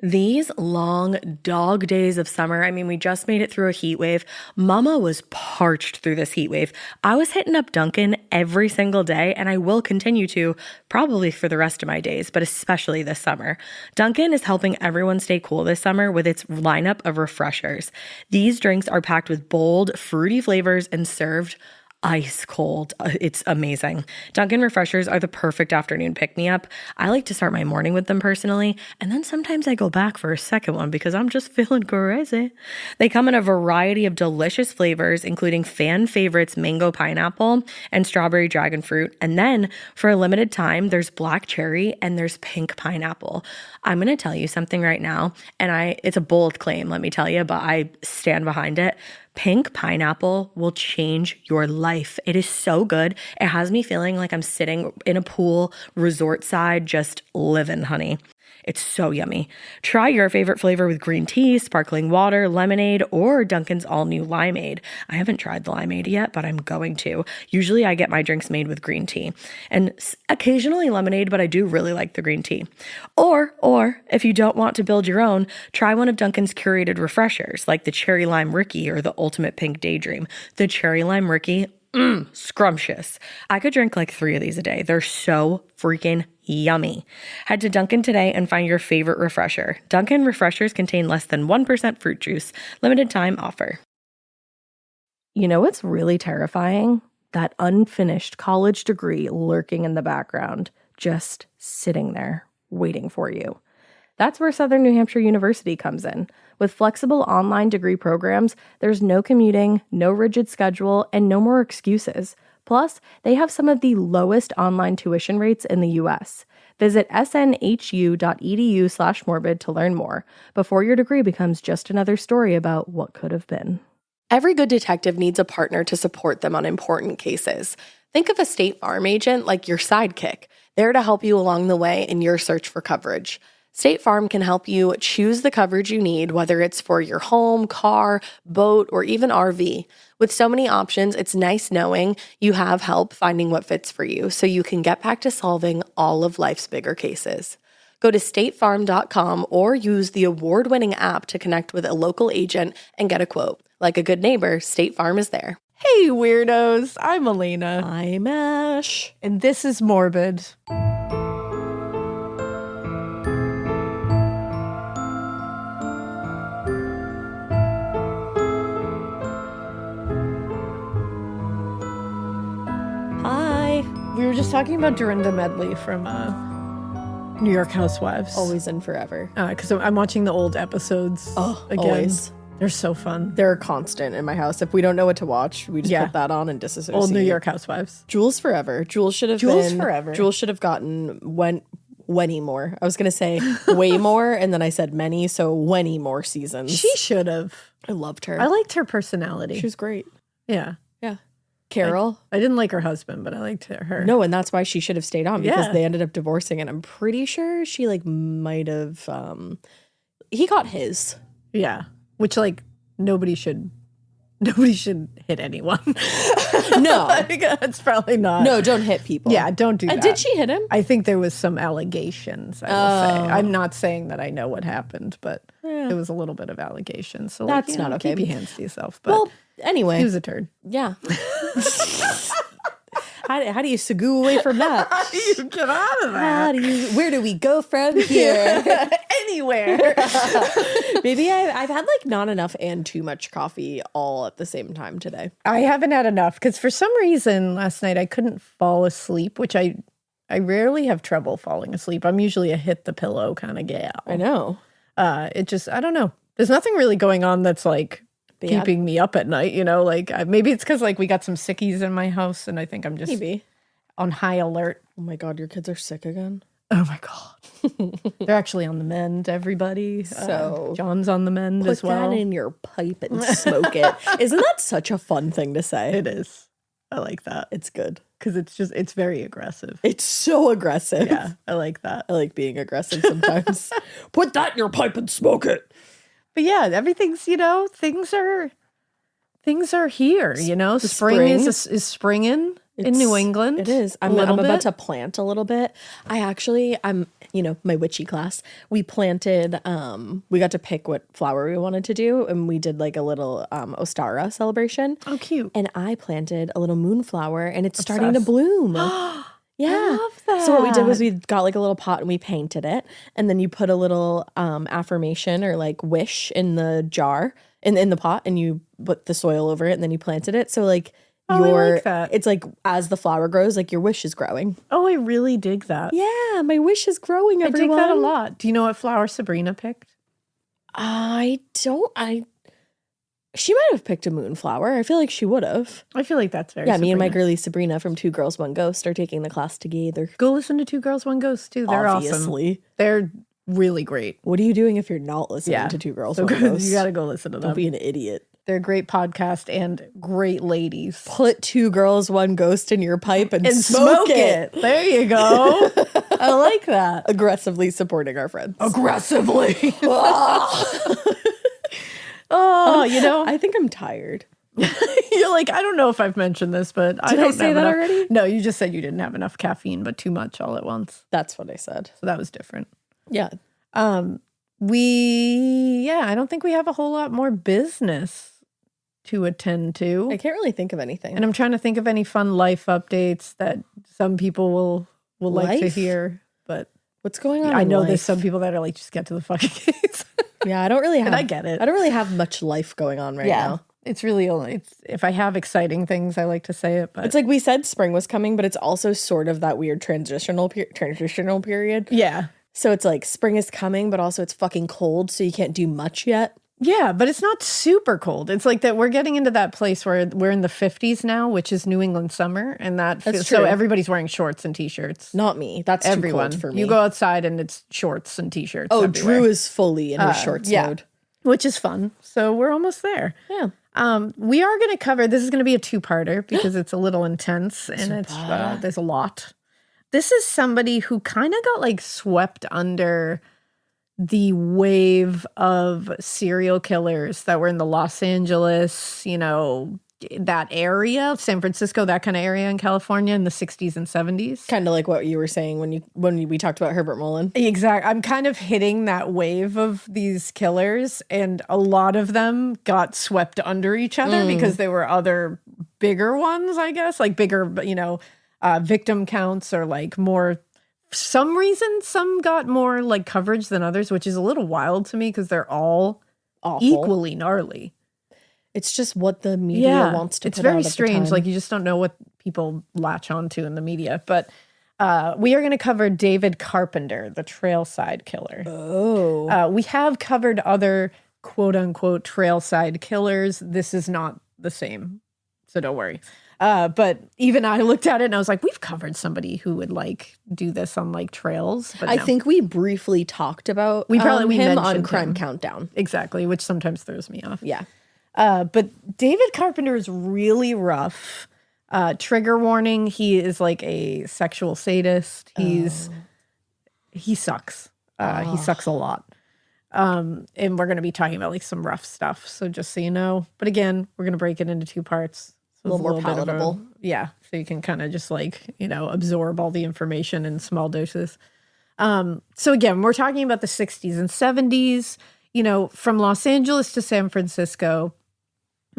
These long dog days of summer, I mean, we just made it through a heat wave. Mama was parched through this heat wave. I was hitting up Dunkin' every single day, and I will continue to probably for the rest of my days, but especially this summer. Dunkin' is helping everyone stay cool this summer with its lineup of refreshers. These drinks are packed with bold, fruity flavors and served ice cold. It's amazing. Dunkin' refreshers are the perfect afternoon pick-me-up. I like to start my morning with them personally, and then sometimes I go back for a second one because I'm just feeling crazy. They come in a variety of delicious flavors, including fan favorites mango pineapple and strawberry dragon fruit. And then for a limited time, there's black cherry and there's pink pineapple. I'm going to tell you something right now, and it's a bold claim, let me tell you, but I stand behind it. Pink pineapple will change your life. It is so good. It has me feeling like I'm sitting in a pool, resort side, just living, honey. It's so yummy. Try your favorite flavor with green tea, sparkling water, lemonade, or Dunkin's all-new limeade. I haven't tried the limeade yet, but I'm going to. Usually I get my drinks made with green tea and occasionally lemonade, but I do really like the green tea. Or if you don't want to build your own, try one of Dunkin's curated refreshers like the Cherry Lime Ricky or the Ultimate Pink Daydream. The Cherry Lime Ricky, scrumptious. I could drink like 3 of these a day. They're so freaking yummy. Head to Dunkin' today and find your favorite refresher. Dunkin' refreshers contain less than 1% fruit juice. Limited time offer. You know what's really terrifying? That unfinished college degree lurking in the background, just sitting there waiting for you. That's where Southern New Hampshire University comes in. With flexible online degree programs, there's no commuting, no rigid schedule, and no more excuses. Plus, they have some of the lowest online tuition rates in the U.S. Visit snhu.edu/morbid to learn more before your degree becomes just another story about what could have been. Every good detective needs a partner to support them on important cases. Think of a State Farm agent like your sidekick, there to help you along the way in your search for coverage. State Farm can help you choose the coverage you need, whether it's for your home, car, boat, or even RV. With so many options, it's nice knowing you have help finding what fits for you so you can get back to solving all of life's bigger cases. Go to statefarm.com or use the award-winning app to connect with a local agent and get a quote. Like a good neighbor, State Farm is there. Hey, weirdos. I'm Elena. I'm Ash. And this is Morbid. Hi. We were just talking about Dorinda Medley from New York Housewives. Always and forever. Because I'm watching the old episodes again. Always. They're so fun. They're constant in my house. If we don't know what to watch, we just put that on and disassociate. Old New York Housewives. Jules Forever. Jules should have gotten Wenny more. I was going to say way more, and then I said many, so Wenny more seasons. She should have. I loved her. I liked her personality. She was great. Yeah. Yeah. Carol. I didn't like her husband, but I liked her. No, and that's why she should have stayed on because they ended up divorcing, and I'm pretty sure she might have he got his. Yeah. Which nobody should hit anyone. No. It's probably not. No, don't hit people. Yeah, don't do that. Did she hit him? I think there was some allegations, I will say. I'm not saying that I know what happened, but it was a little bit of allegations. So that's not okay. Keep your hands to yourself. But well, anyway. He was a turd. Yeah. How do you segoo away from that? How do you get out of that? Where do we go from here? Anywhere. Maybe I've had not enough and too much coffee all at the same time today. I haven't had enough because for some reason last night I couldn't fall asleep, which I rarely have trouble falling asleep. I'm usually a hit the pillow kind of gal. I know. I don't know. There's nothing really going on that's keeping me up at night, maybe it's because we got some sickies in my house and I think I'm just on high alert. Oh my God, your kids are sick again? Oh my God. They're actually on the mend, everybody. So John's on the mend as well. Put that in your pipe and smoke it. Isn't that such a fun thing to say? It is. I like that. It's good. Because it's very aggressive. It's so aggressive. Yeah, I like that. I like being aggressive sometimes. Put that in your pipe and smoke it. But yeah, everything's, things are here, Spring is springing in New England. It is. I'm about to plant a little bit. I'm my witchy class, we planted, we got to pick what flower we wanted to do. And we did like a little Ostara celebration. Oh, cute. And I planted a little moonflower and it's starting to bloom. Yeah. I love that. So what we did was we got like a little pot and we painted it. And then you put a little affirmation or like wish in the jar, in the pot, and you put the soil over it and then you planted it. So like I like that. It's like as the flower grows, like your wish is growing. Oh, I really dig that. Yeah, my wish is growing, everyone. I dig that a lot. Do you know what flower Sabrina picked? She might have picked a moonflower. I feel like she would have. I feel like that's very Yeah, Sabrina. me and my girlie Sabrina from Two Girls, One Ghost are taking the class together. Go listen to Two Girls, One Ghost, too. They're Obviously. awesome. They're really great. What are you doing if you're not listening to Two Girls, One Ghost? You got to go listen to them. Don't be an idiot. They're a great podcast and great ladies. Put Two Girls, One Ghost in your pipe and smoke it. There you go. I like that. Aggressively supporting our friends. Aggressively. I think I'm tired. You're like, I don't know if I've mentioned this, but Did I say that already? No, you just said you didn't have enough caffeine, but too much all at once. That's what I said. So that was different. Yeah. I don't think we have a whole lot more business to attend to. I can't really think of anything. And I'm trying to think of any fun life updates that some people will like to hear. But what's going on? I know there's some people that are like, just get to the fucking case. Yeah, I don't really have. And I get it. I don't really have much life going on right now. It's really only if I have exciting things, I like to say it. But it's like we said spring was coming, but it's also sort of that weird transitional period. Yeah. So it's like spring is coming, but also it's fucking cold, so you can't do much yet. Yeah, but it's not super cold. It's like that we're getting into that place where we're in the 50s now, which is New England summer, and that's true. So everybody's wearing shorts and t-shirts. Not me. That's everyone too cold for me. You go outside and it's shorts and t-shirts. Oh, everywhere. Drew is fully in his shorts mode, which is fun. So we're almost there. Yeah. We are going to cover. This is going to be a two-parter because it's a little intense and there's a lot. This is somebody who kind of got like swept under the wave of serial killers that were in the Los Angeles, that area, San Francisco, that kind of area in California in the 60s and 70s. Kind of like what you were saying when we talked about Herbert Mullin. Exactly. I'm kind of hitting that wave of these killers, and a lot of them got swept under each other because there were other bigger ones, I guess, like bigger, victim counts or like more. For some reason, some got more like coverage than others, which is a little wild to me because they're all awful. Equally gnarly. It's just what the media wants to put out. It's very strange. Like you just don't know what people latch onto in the media. But we are going to cover David Carpenter, the Trailside Killer. Oh. We have covered other quote unquote Trailside Killers. This is not the same. So don't worry. But even I looked at it and I was like, we've covered somebody who would like do this on like trails. But I think we briefly talked about we him on Crime Countdown. Exactly, which sometimes throws me off. Yeah. But David Carpenter is really rough. Trigger warning, he is like a sexual sadist. He sucks. He sucks a lot. And we're going to be talking about like some rough stuff. So just so you know. But again, we're going to break it into two parts. A little more palatable. So you can kind of just like, absorb all the information in small doses. So again, we're talking about the 60s and 70s, from Los Angeles to San Francisco.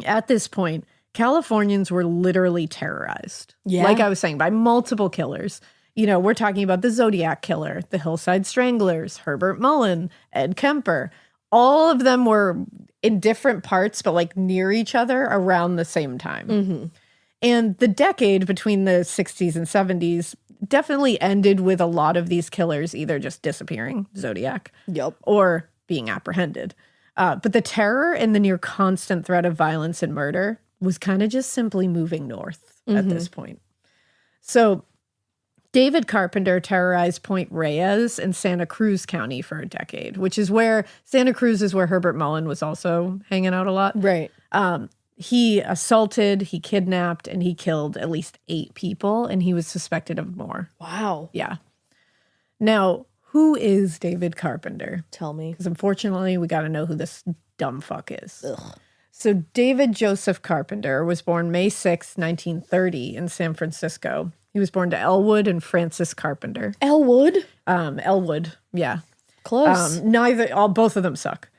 At this point, Californians were literally terrorized. Yeah. Like I was saying, by multiple killers. We're talking about the Zodiac Killer, the Hillside Stranglers, Herbert Mullin, Ed Kemper. All of them were in different parts, but like near each other around the same time. Mm-hmm. And the decade between the 60s and 70s definitely ended with a lot of these killers either just disappearing, Zodiac, or being apprehended. But the terror and the near constant threat of violence and murder was kind of just simply moving north at this point. So David Carpenter terrorized Point Reyes in Santa Cruz County for a decade, which is where Santa Cruz is where Herbert Mullin was also hanging out a lot. Right. He assaulted, he kidnapped, and he killed at least 8 people, and he was suspected of more. Wow. Yeah. Now, who is David Carpenter? Tell me. Because unfortunately, we got to know who this dumb fuck is. Ugh. So David Joseph Carpenter was born May 6, 1930 in San Francisco. He was born to Elwood and Frances Carpenter. Elwood? Elwood, yeah. Close. Both of them suck.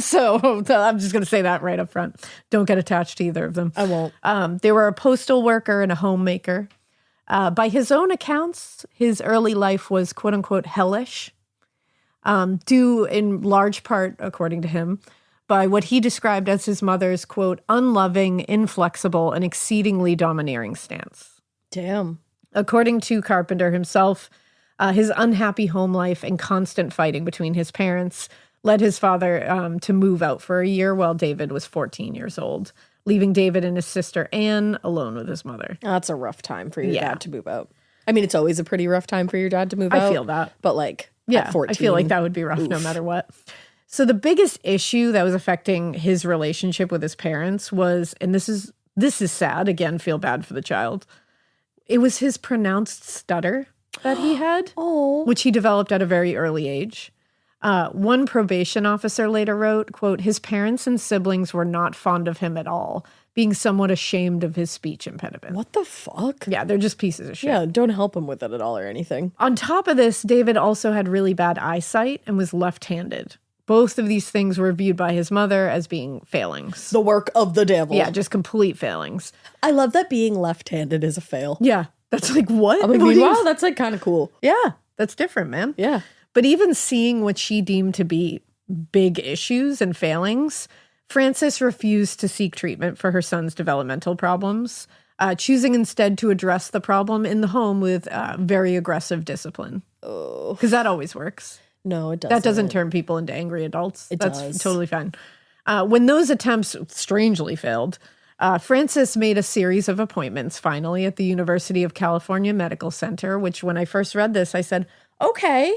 So I'm just going to say that right up front. Don't get attached to either of them. I won't. They were a postal worker and a homemaker. By his own accounts, his early life was quote unquote hellish, due in large part, according to him, by what he described as his mother's quote, unloving, inflexible, and exceedingly domineering stance. Damn. According to Carpenter himself, his unhappy home life and constant fighting between his parents led his father to move out for a year while David was 14 years old, leaving David and his sister Anne alone with his mother. That's a rough time for your dad to move out. I mean, it's always a pretty rough time for your dad to move out. I feel that. But like, at 14. I feel like that would be rough no matter what. So the biggest issue that was affecting his relationship with his parents was, and this is sad, again, feel bad for the child, it was his pronounced stutter that he had, which he developed at a very early age. One probation officer later wrote, quote, his parents and siblings were not fond of him at all, being somewhat ashamed of his speech impediment. What the fuck? Yeah, they're just pieces of shit. Yeah, don't help him with it at all or anything. On top of this, David also had really bad eyesight and was left-handed. Both of these things were viewed by his mother as being failings. The work of the devil. Yeah, just complete failings. I love that being left-handed is a fail. Yeah, that's like, what? I'm like, wow, that's like kind of cool. Yeah, that's different, man. Yeah. But even seeing what she deemed to be big issues and failings, Frances refused to seek treatment for her son's developmental problems, choosing instead to address the problem in the home with very aggressive discipline. Oh. Because that always works. No, it doesn't. That doesn't turn people into angry adults. That's totally fine. When those attempts strangely failed, Frances made a series of appointments finally at the University of California Medical Center, which when I first read this, I said, okay.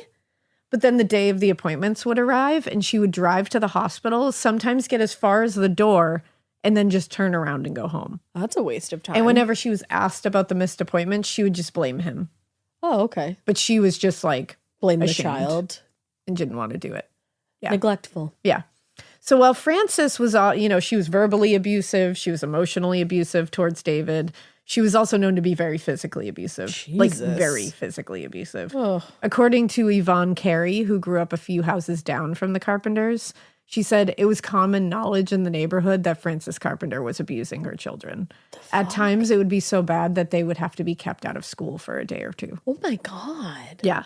But then the day of the appointments would arrive and she would drive to the hospital, sometimes get as far as the door, and then just turn around and go home. That's a waste of time. And whenever she was asked about the missed appointments, she would just blame him. Oh, okay. But she was just like, blame ashamed the child. And didn't want to do it. Yeah. Neglectful. Yeah. So while Frances was, she was verbally abusive, she was emotionally abusive towards David. She was also known to be very physically abusive. Jesus. Like very physically abusive. Ugh. According to Yvonne Carey, who grew up a few houses down from the Carpenters, she said it was common knowledge in the neighborhood that Frances Carpenter was abusing her children. At times, it would be so bad that they would have to be kept out of school for a day or two. Oh my God. Yeah.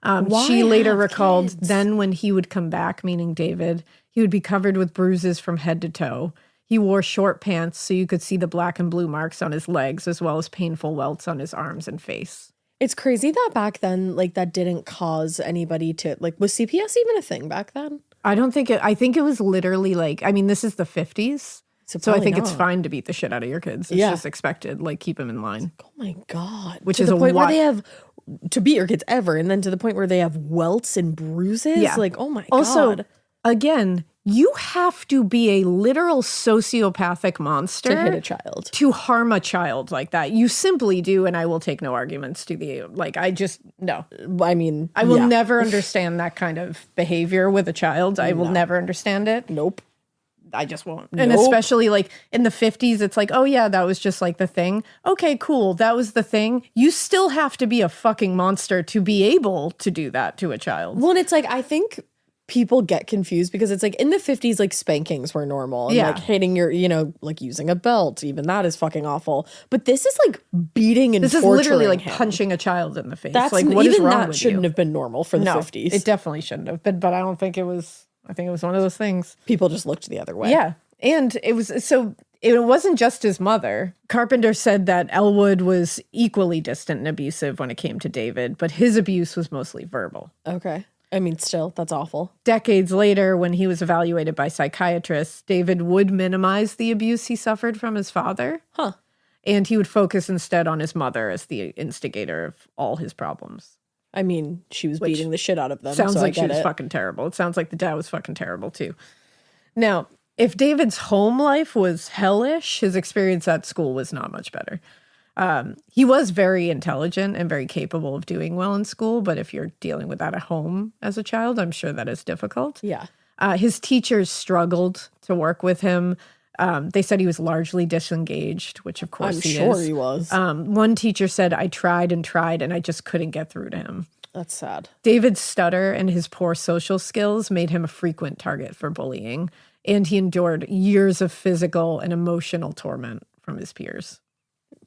Why She later have recalled kids? then when he would come back, meaning David, he would be covered with bruises from head to toe. He wore short pants so you could see the black and blue marks on his legs as well as painful welts on his arms and face. It's crazy that back then, like, that didn't cause anybody to, like, was CPS even a thing back then? I think it was literally like, I mean, this is the 50s. So I think it's fine to beat the shit out of your kids. It's just expected. Like, keep them in line. Oh my God. Which to is the a point where they have, to beat your kids ever, and then to the point where they have welts and bruises? Yeah. Like, oh my Also, God. again, you have to be a literal sociopathic monster To hit a child. to harm a child like that. You simply do, and I will take no arguments to the, like, no. I mean, I will never understand that kind of behavior with a child. I will never understand it. Nope. I just won't. And especially like in the 50s, it's like, oh yeah, that was just like the thing. Okay, cool. That was the thing. You still have to be a fucking monster to be able to do that to a child. Well, and it's like, I think people get confused because it's like in the 50s, like spankings were normal. And like hitting your, like using a belt, even that is fucking awful. But this is like beating and torturing. This is literally like him. punching a child in the face. That's like, what is even wrong that with shouldn't you? have been normal for the 50s. It definitely shouldn't have been, but I don't think it was. I think it was one of those things. People just looked the other way. Yeah. And it wasn't just his mother. Carpenter said that Elwood was equally distant and abusive when it came to David, but his abuse was mostly verbal. Okay. I mean, still, that's awful. Decades later, when he was evaluated by psychiatrists, David would minimize the abuse he suffered from his father. Huh. And he would focus instead on his mother as the instigator of all his problems. I mean, she was beating the shit out of them. Sounds so like she was it. fucking terrible. It sounds like the dad was fucking terrible too. Now, if David's home life was hellish, his experience at school was not much better. He was very intelligent and very capable of doing well in school, but if you're dealing with that at home as a child, I'm sure that is difficult. Yeah. His teachers struggled to work with him. They said he was largely disengaged, which of course he was. One teacher said, I tried and tried and I just couldn't get through to him. That's sad. David's stutter and his poor social skills made him a frequent target for bullying, and he endured years of physical and emotional torment from his peers.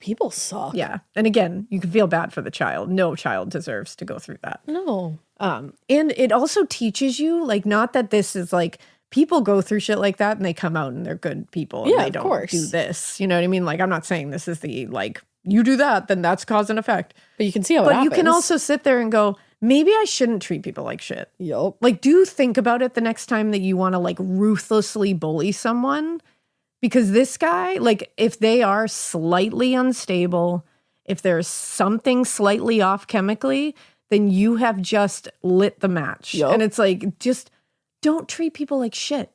People suck. Yeah. And again, you can feel bad for the child. No child deserves to go through that. No. And it also teaches you, like, not that this is like, people go through shit like that and they come out and they're good people and they don't do this. You know what I mean? Like, I'm not saying this is the, like, you do that, then that's cause and effect. But you can see how it happens. But you can also sit there and go, maybe I shouldn't treat people like shit. Yup. Like, do think about it the next time that you want to, like, ruthlessly bully someone. Because this guy, like, if they are slightly unstable, if there's something slightly off chemically, then you have just lit the match. Yep. And it's like, just don't treat people like shit.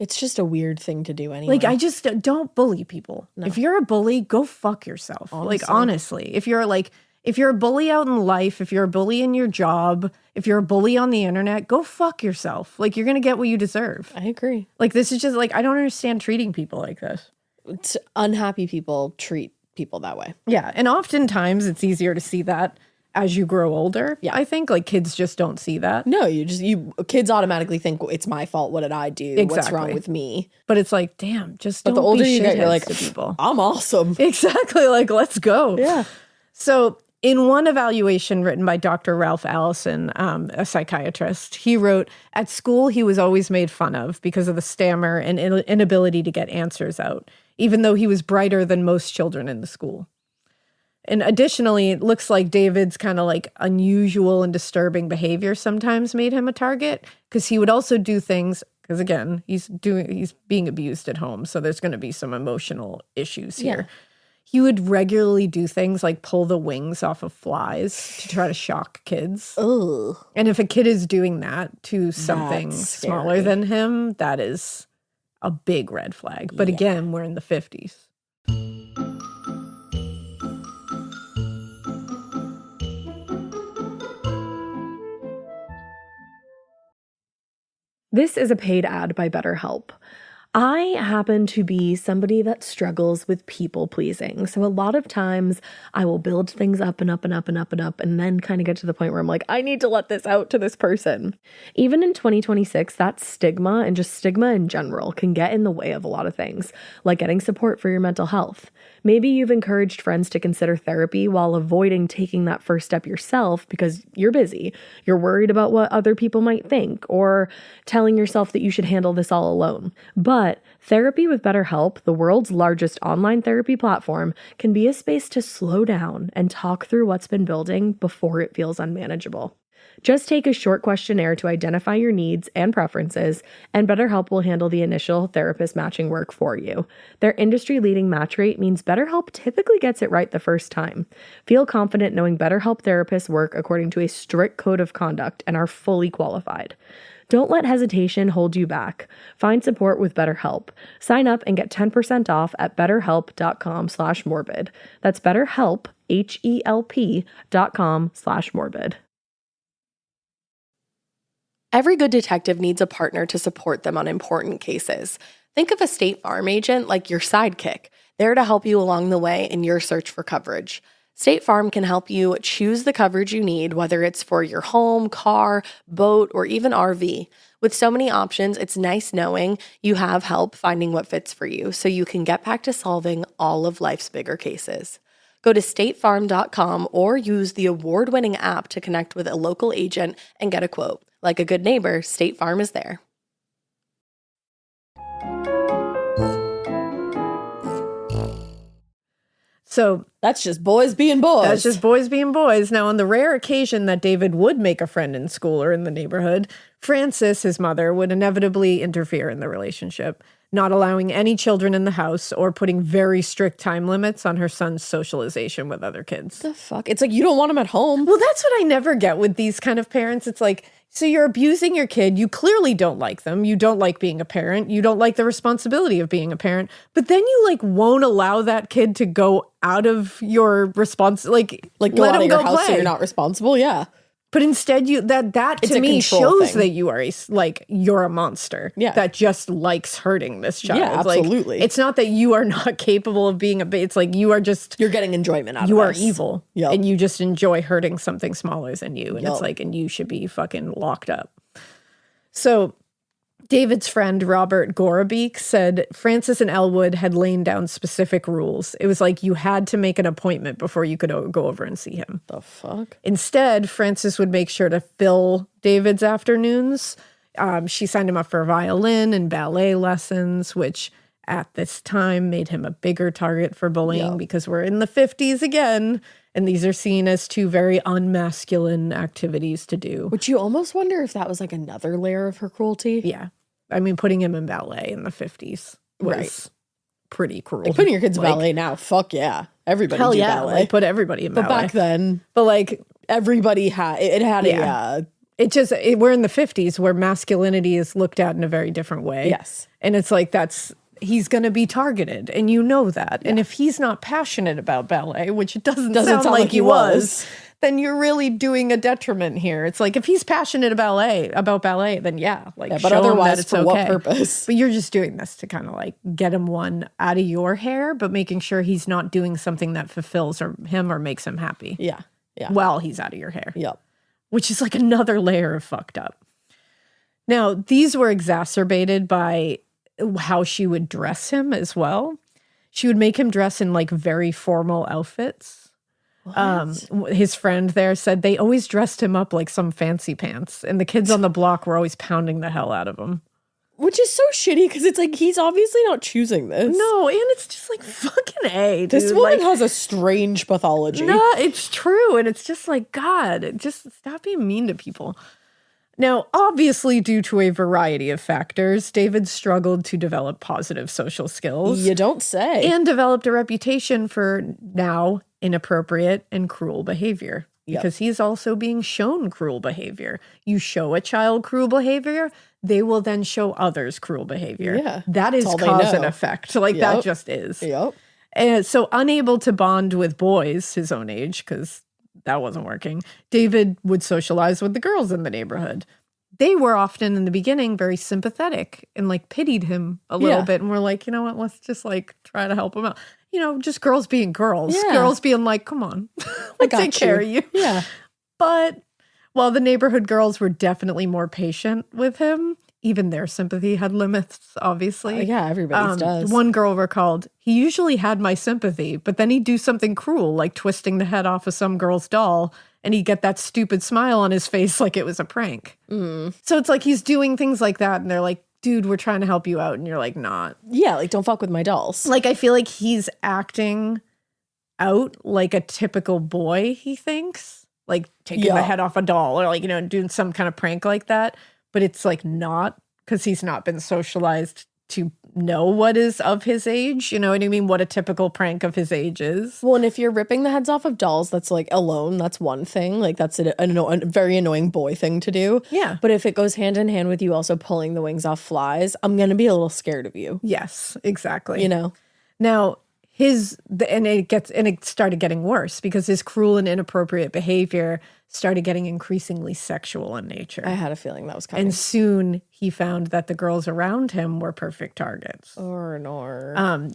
It's just a weird thing to do anyway. Like, I just don't bully people. No. If you're a bully, go fuck yourself. Honestly. Like, honestly, if you're a bully out in life, if you're a bully in your job, if you're a bully on the internet, go fuck yourself. Like, you're going to get what you deserve. I agree. Like, this is just like, I don't understand treating people like this. Unhappy people treat people that way. Yeah. And oftentimes it's easier to see that as you grow older. Yeah. I think, like, kids just don't see that. No, kids automatically think it's my fault. What did I do? Exactly. What's wrong with me? But it's like, damn, just don't the older be you get, you're shitheads like, to people. I'm awesome. Exactly. Like, let's go. Yeah. So in one evaluation written by Dr. Ralph Allison, a psychiatrist, he wrote, at school, he was always made fun of because of the stammer and inability to get answers out, even though he was brighter than most children in the school. And additionally, it looks like David's kind of like unusual and disturbing behavior sometimes made him a target, because he would also do things, because again, he's being abused at home. So there's going to be some emotional issues here. Yeah. He would regularly do things like pull the wings off of flies to try to shock kids. Ugh. And if a kid is doing that to something That's smaller scary. than him, that is a big red flag. But again, we're in the 50s. This is a paid ad by BetterHelp. I happen to be somebody that struggles with people pleasing. So a lot of times I will build things up and up and up and up and up and then kind of get to the point where I'm like, I need to let this out to this person. Even in 2026, that stigma and just stigma in general can get in the way of a lot of things, like getting support for your mental health. Maybe you've encouraged friends to consider therapy while avoiding taking that first step yourself because you're busy. You're worried about what other people might think, or telling yourself that you should handle this all alone. But therapy with BetterHelp, the world's largest online therapy platform, can be a space to slow down and talk through what's been building before it feels unmanageable. Just take a short questionnaire to identify your needs and preferences, and BetterHelp will handle the initial therapist matching work for you. Their industry-leading match rate means BetterHelp typically gets it right the first time. Feel confident knowing BetterHelp therapists work according to a strict code of conduct and are fully qualified. Don't let hesitation hold you back. Find support with BetterHelp. Sign up and get 10% off at betterhelp.com/morbid. That's BetterHelp, HELP.com/morbid. Every good detective needs a partner to support them on important cases. Think of a State Farm agent like your sidekick, there to help you along the way in your search for coverage. State Farm can help you choose the coverage you need, whether it's for your home, car, boat, or even RV. With so many options, it's nice knowing you have help finding what fits for you so you can get back to solving all of life's bigger cases. Go to statefarm.com or use the award-winning app to connect with a local agent and get a quote. Like a good neighbor, State Farm is there. So that's just boys being boys. That's just boys being boys. Now, on the rare occasion that David would make a friend in school or in the neighborhood, Frances, his mother, would inevitably interfere in the relationship, not allowing any children in the house or putting very strict time limits on her son's socialization with other kids. The fuck? It's like, you don't want him at home. Well, that's what I never get with these kind of parents. It's like, so you're abusing your kid. You clearly don't like them. You don't like being a parent. You don't like the responsibility of being a parent. But then you like won't allow that kid to go out of your Like go let out him of your go house play. so you're not responsible. Yeah. But instead, that It's to a me control shows thing. that you're a monster. Yeah. That just likes hurting this child. Yeah, absolutely. Like, it's not that you are not capable of being it's like you are just You're getting enjoyment out of you are this. evil. Yep. And you just enjoy hurting something smaller than you. And Yep. it's like, and you should be fucking locked up. So David's friend, Robert Gorobeek, said Francis and Elwood had laid down specific rules. It was like you had to make an appointment before you could go over and see him. The fuck? Instead, Francis would make sure to fill David's afternoons. She signed him up for violin and ballet lessons, which at this time made him a bigger target for bullying because we're in the 50s again. And these are seen as two very unmasculine activities to do. Which you almost wonder if that was like another layer of her cruelty. Yeah. I mean, putting him in ballet in the 50s was Right. pretty cruel. Like putting your kids in Like, ballet now, fuck yeah. Everybody hell do yeah. ballet. Like, put everybody in but ballet. back then, But like, everybody had, it had Yeah. we're in the 50s where masculinity is looked at in a very different way. Yes. And it's like, he's going to be targeted. And you know that. And if he's not passionate about ballet, which it doesn't sound like he was, then you're really doing a detriment here. It's like, if he's passionate about ballet, then like, but show him that otherwise, it's for okay. what purpose? But you're just doing this to kind of like get him one out of your hair, but making sure he's not doing something that fulfills him or makes him happy. Yeah. Yeah. While he's out of your hair. Yep. Which is like another layer of fucked up. Now, these were exacerbated by how she would dress him as well. She would make him dress in like very formal outfits. His friend there said they always dressed him up like some fancy pants, and the kids on the block were always pounding the hell out of him. Which is so shitty because it's like he's obviously not choosing this. No, and it's just like fucking A, dude. This woman Like, has a strange pathology. no, it's true. And it's just like, God, just stop being mean to people. Now, obviously, due to a variety of factors, David struggled to develop positive social skills You don't say. and developed a reputation for now inappropriate and cruel behavior. Because he's also being shown cruel behavior. You show a child cruel behavior, they will then show others cruel behavior. Yeah. That is all they cause and know. effect. Like, that just is. Yep. And so unable to bond with boys his own age, because that wasn't working, David would socialize with the girls in the neighborhood. They were often in the beginning very sympathetic and like pitied him a little bit. And we're like, you know what, let's just like try to help him out. You know, just girls being girls. Yeah. Girls being like, come on, we'll got take care of you. Yeah. But while the neighborhood girls were definitely more patient with him, even their sympathy had limits, obviously. Yeah, everybody's does. One girl recalled, he usually had my sympathy, but then he'd do something cruel, like twisting the head off of some girl's doll, and he'd get that stupid smile on his face like it was a prank. So it's like he's doing things like that, and they're like, dude, we're trying to help you out, and you're like, not. Yeah, like don't fuck with my dolls. Like, I feel like he's acting out like a typical boy, he thinks. Like, taking the head off a doll, or like, you know, doing some kind of prank like that. But it's like not, because he's not been socialized to know what is of his age. You know what I mean? What a typical prank of his age is. Well, and if you're ripping the heads off of dolls, that's like alone, that's one thing. Like that's a very annoying boy thing to do. Yeah. But if it goes hand in hand with you also pulling the wings off flies, I'm going to be a little scared of you. Yes, exactly. You know? Now, it started getting worse because his cruel and inappropriate behavior started getting increasingly sexual in nature. I had a feeling that was coming. And soon he found that the girls around him were perfect targets.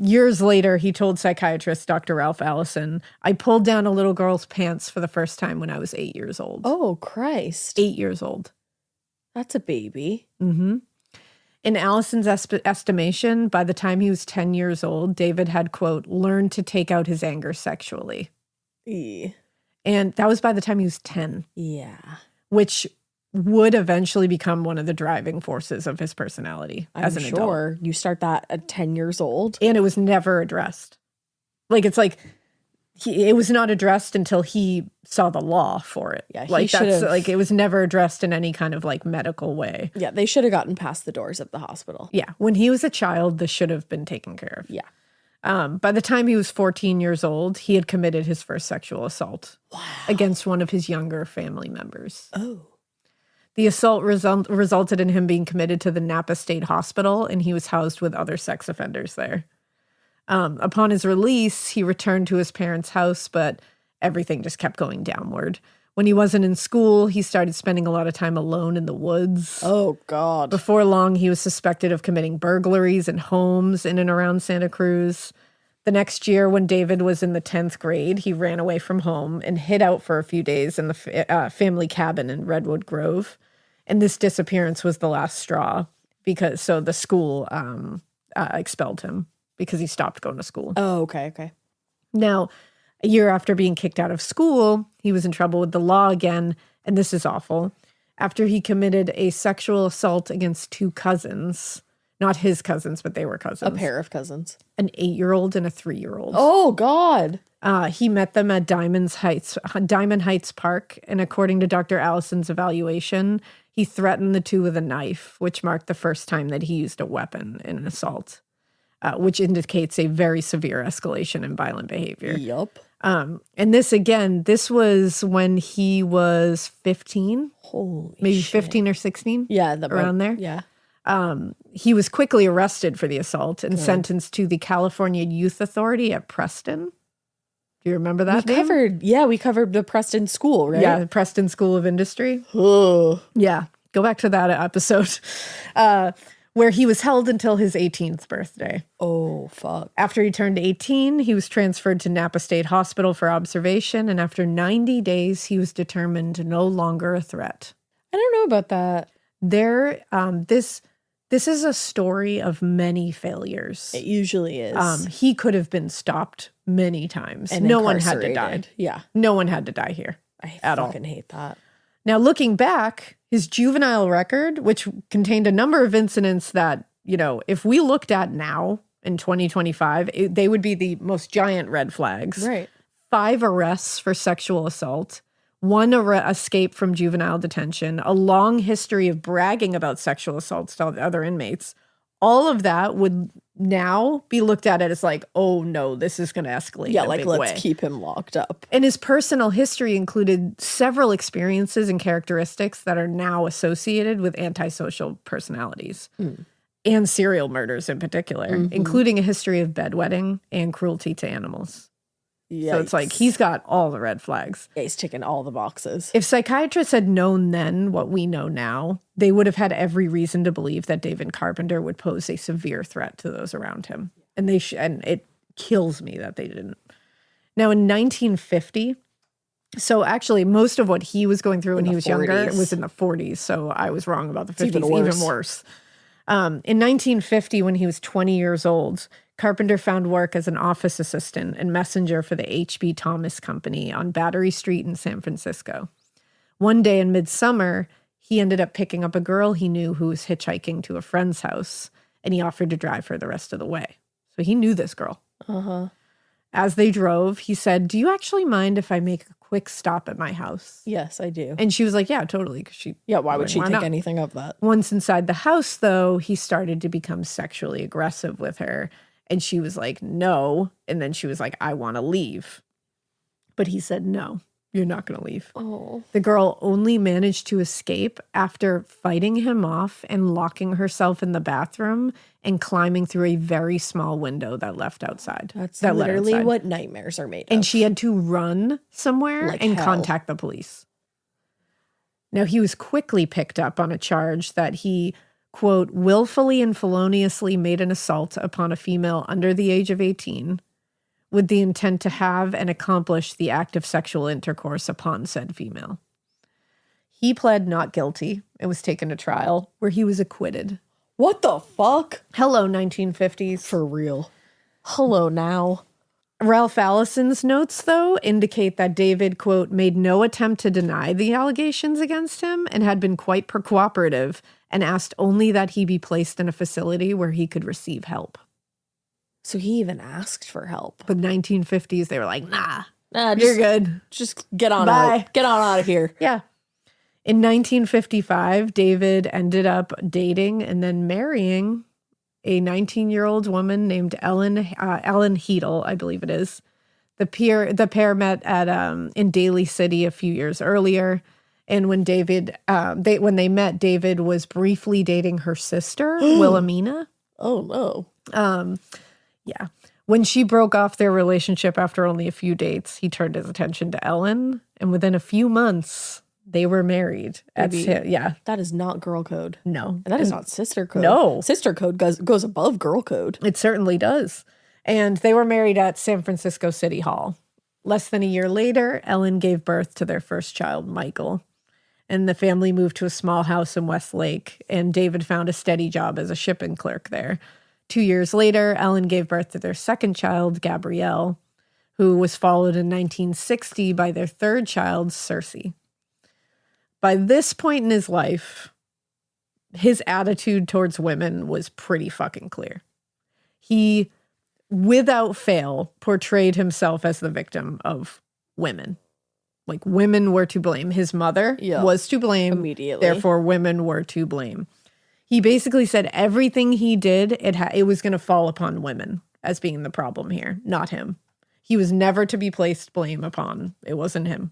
Years later, he told psychiatrist Dr. Ralph Allison, I pulled down a little girl's pants for the first time when I was 8 years old. Oh, Christ. 8 years old. That's a baby. Mm-hmm. In Allison's estimation, by the time he was 10 years old, David had, quote, learned to take out his anger sexually. And that was by the time he was 10. Yeah. Which would eventually become one of the driving forces of his personality as an adult. You start that at 10 years old. And it was never addressed. Like, it's like, it was not addressed until he saw the law for it. Yeah, like that's like it was never addressed in any kind of like medical way. Yeah, they should have gotten past the doors of the hospital. Yeah, when he was a child, this should have been taken care of. Yeah. By the time he was 14 years old, he had committed his first sexual assault against one of his younger family members. Oh. The assault resulted in him being committed to the Napa State Hospital, and he was housed with other sex offenders there. Upon his release, he returned to his parents' house, but everything just kept going downward. When he wasn't in school, he started spending a lot of time alone in the woods. Oh, God. Before long, he was suspected of committing burglaries in homes in and around Santa Cruz. The next year, when David was in the 10th grade, he ran away from home and hid out for a few days in the family cabin in Redwood Grove. And this disappearance was the last straw so the school expelled him because he stopped going to school. Oh, okay. Now, a year after being kicked out of school, he was in trouble with the law again, and this is awful. After he committed a sexual assault against 2 cousins, not his cousins, but they were cousins. A pair of cousins. An 8-year-old and a 3-year-old. Oh, God. He met them at Diamond Heights Park, and according to Dr. Allison's evaluation, he threatened the 2 with a knife, which marked the first time that he used a weapon in an assault, which indicates a very severe escalation in violent behavior. Yup. And this was when he was 15. Holy maybe shit. 15 or 16. Yeah. Around there. Yeah. He was quickly arrested for the assault and sentenced to the California Youth Authority at Preston. Do you remember that name? We covered the Preston School, right? Yeah, Preston School of Industry. Oh. Yeah, go back to that episode. Where he was held until his 18th birthday. Oh, fuck. After he turned 18, he was transferred to Napa State Hospital for observation, and after 90 days, he was determined no longer a threat. I don't know about that. This is a story of many failures. It usually is. He could have been stopped many times. And no one had to die. incarcerated. Yeah. No one had to die here. I At all. fucking hate that. Now, looking back, his juvenile record, which contained a number of incidents that, if we looked at now in 2025, they would be the most giant red flags. Right. 5 arrests for sexual assault, 1 escape from juvenile detention, a long history of bragging about sexual assaults to other inmates. All of that would now be looked at as like, oh no, this is going to escalate. Yeah, in a like big let's way. keep him locked up. And his personal history included several experiences and characteristics that are now associated with antisocial personalities and serial murders in particular, including a history of bedwetting and cruelty to animals. Yikes. So it's like he's got all the red flags. Yeah, he's ticking all the boxes. If psychiatrists had known then what we know now, they would have had every reason to believe that David Carpenter would pose a severe threat to those around him. And and it kills me that they didn't. Now in 1950, so actually most of what he was going through when he was younger 40s. was in the 40s. So I was wrong about the 50s, even worse. even worse. In 1950, when he was 20 years old, Carpenter found work as an office assistant and messenger for the H.B. Thomas Company on Battery Street in San Francisco. One day in midsummer, he ended up picking up a girl he knew who was hitchhiking to a friend's house, and he offered to drive her the rest of the way. So he knew this girl. Uh-huh. As they drove, he said, "Do you actually mind if I make a quick stop at my house?" Yes, I do. And she was like, "Yeah, totally." Because Why would she why think not? anything of that? Once inside the house, though, he started to become sexually aggressive with her. And she was like, "No." And then she was like, "I want to leave." But he said, "No, you're not going to leave." Oh. The girl only managed to escape after fighting him off and locking herself in the bathroom and climbing through a very small window that left outside. That's that led literally outside. what nightmares are made of. And she had to run somewhere Like and hell. contact the police. Now, he was quickly picked up on a charge that he, quote, willfully and feloniously made an assault upon a female under the age of 18 with the intent to have and accomplish the act of sexual intercourse upon said female. He pled not guilty and was taken to trial where he was acquitted. What the fuck? Hello, 1950s. For real. Hello now. Ralph Allison's notes, though, indicate that David, quote, made no attempt to deny the allegations against him and had been quite cooperative and asked only that he be placed in a facility where he could receive help. So he even asked for help. But 1950s, they were like, nah, Nah, you're good. Just get on Bye. out. Get on out of here. Yeah. In 1955, David ended up dating and then marrying a 19-year-old woman named Ellen Heedle, I believe it is. The pair met at in Daly City a few years earlier. And when they met, David was briefly dating her sister, Wilhelmina. Oh, no. Yeah. When she broke off their relationship after only a few dates, he turned his attention to Ellen, and within a few months, they were married. Yeah. That is not girl code. No. And that is not sister code. No. Sister code goes above girl code. It certainly does. And they were married at San Francisco City Hall. Less than a year later, Ellen gave birth to their first child, Michael. And the family moved to a small house in Westlake, and David found a steady job as a shipping clerk there. 2 years later, Ellen gave birth to their second child, Gabrielle, who was followed in 1960 by their third child, Cersei. By this point in his life, his attitude towards women was pretty fucking clear. He, without fail, portrayed himself as the victim of women. Like, women were to blame. His mother was to blame. Immediately. Therefore, women were to blame. He basically said everything he did, it was going to fall upon women as being the problem here, not him. He was never to be placed blame upon. It wasn't him.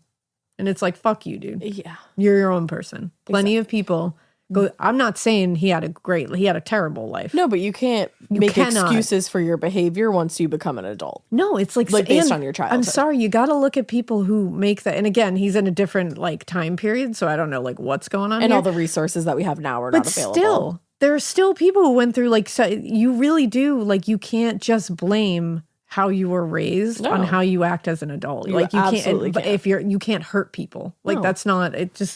And it's like, fuck you, dude. Yeah. You're your own person. Plenty of people go. I'm not saying he had a terrible life. No, but you can't make excuses for your behavior once you become an adult. No, it's like based on your childhood. I'm sorry, you got to look at people who make that. And again, he's in a different like time period, so I don't know like what's going on. And here. all the resources that we have now are not available. But still, there are still people who went through like, so you really do like, you can't just blame how you were raised on how you act as an adult. Like you can't, but if you can't hurt people. Like that's not, it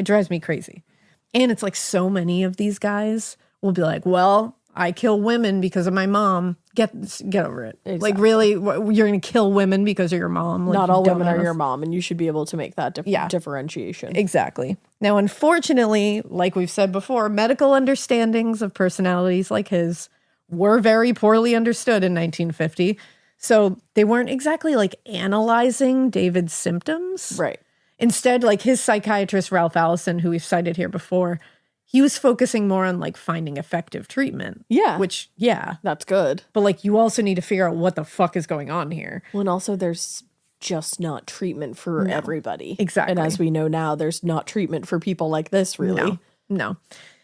drives me crazy. And it's like so many of these guys will be like, well, I kill women because of my mom. Get over it. Exactly. Like really, you're going to kill women because of your mom? Like, not all women are your mom, and you should be able to make that differentiation. Exactly. Now, unfortunately, like we've said before, medical understandings of personalities like his were very poorly understood in 1950. So they weren't exactly like analyzing David's symptoms. Right. Instead, like his psychiatrist, Ralph Allison, who we've cited here before, he was focusing more on like finding effective treatment. Yeah. Which, that's good. But like you also need to figure out what the fuck is going on here. Well, and also there's just not treatment for everybody. Exactly. And as we know now, there's not treatment for people like this, really. No.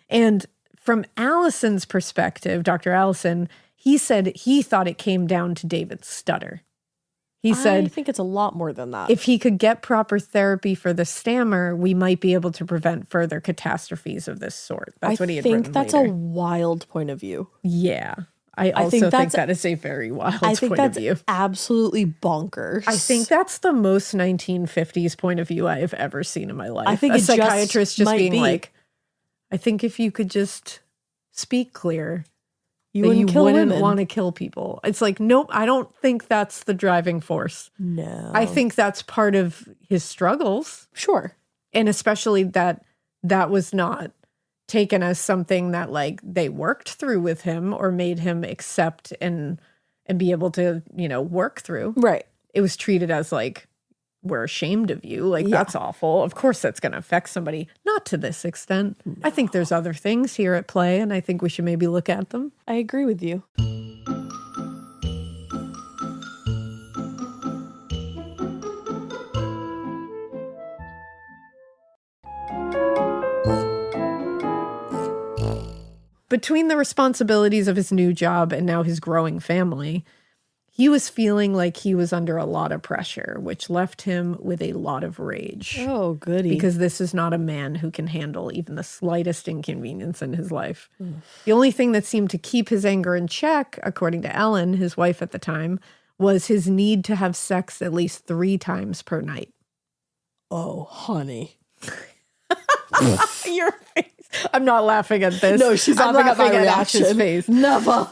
And from Allison's perspective, Dr. Allison, he said he thought it came down to David's stutter. He said, I think it's a lot more than that. If he could get proper therapy for the stammer, we might be able to prevent further catastrophes of this sort. That's what he had written later. I think that's a wild point of view. Yeah. I also think that is a very wild point of view. I think that's absolutely bonkers. I think that's the most 1950s point of view I have ever seen in my life. I think a psychiatrist just being be. Like, I think if you could just speak clear, you wouldn't want to kill people. It's like, nope, I don't think that's the driving force. No. I think that's part of his struggles. Sure. And especially that was not taken as something that like they worked through with him or made him accept and be able to, work through. Right. It was treated as like, we're ashamed of you. Like, that's awful. Of course that's going to affect somebody. Not to this extent. No. I think there's other things here at play, and I think we should maybe look at them. I agree with you. Between the responsibilities of his new job and now his growing family, he was feeling like he was under a lot of pressure, which left him with a lot of rage. Oh, goody. Because this is not a man who can handle even the slightest inconvenience in his life. The only thing that seemed to keep his anger in check, according to Ellen, his wife at the time, was his need to have sex at least 3 times per night. Oh, honey. Your face. I'm not laughing at this. No, she's laughing at my reaction. Ash's face. Never.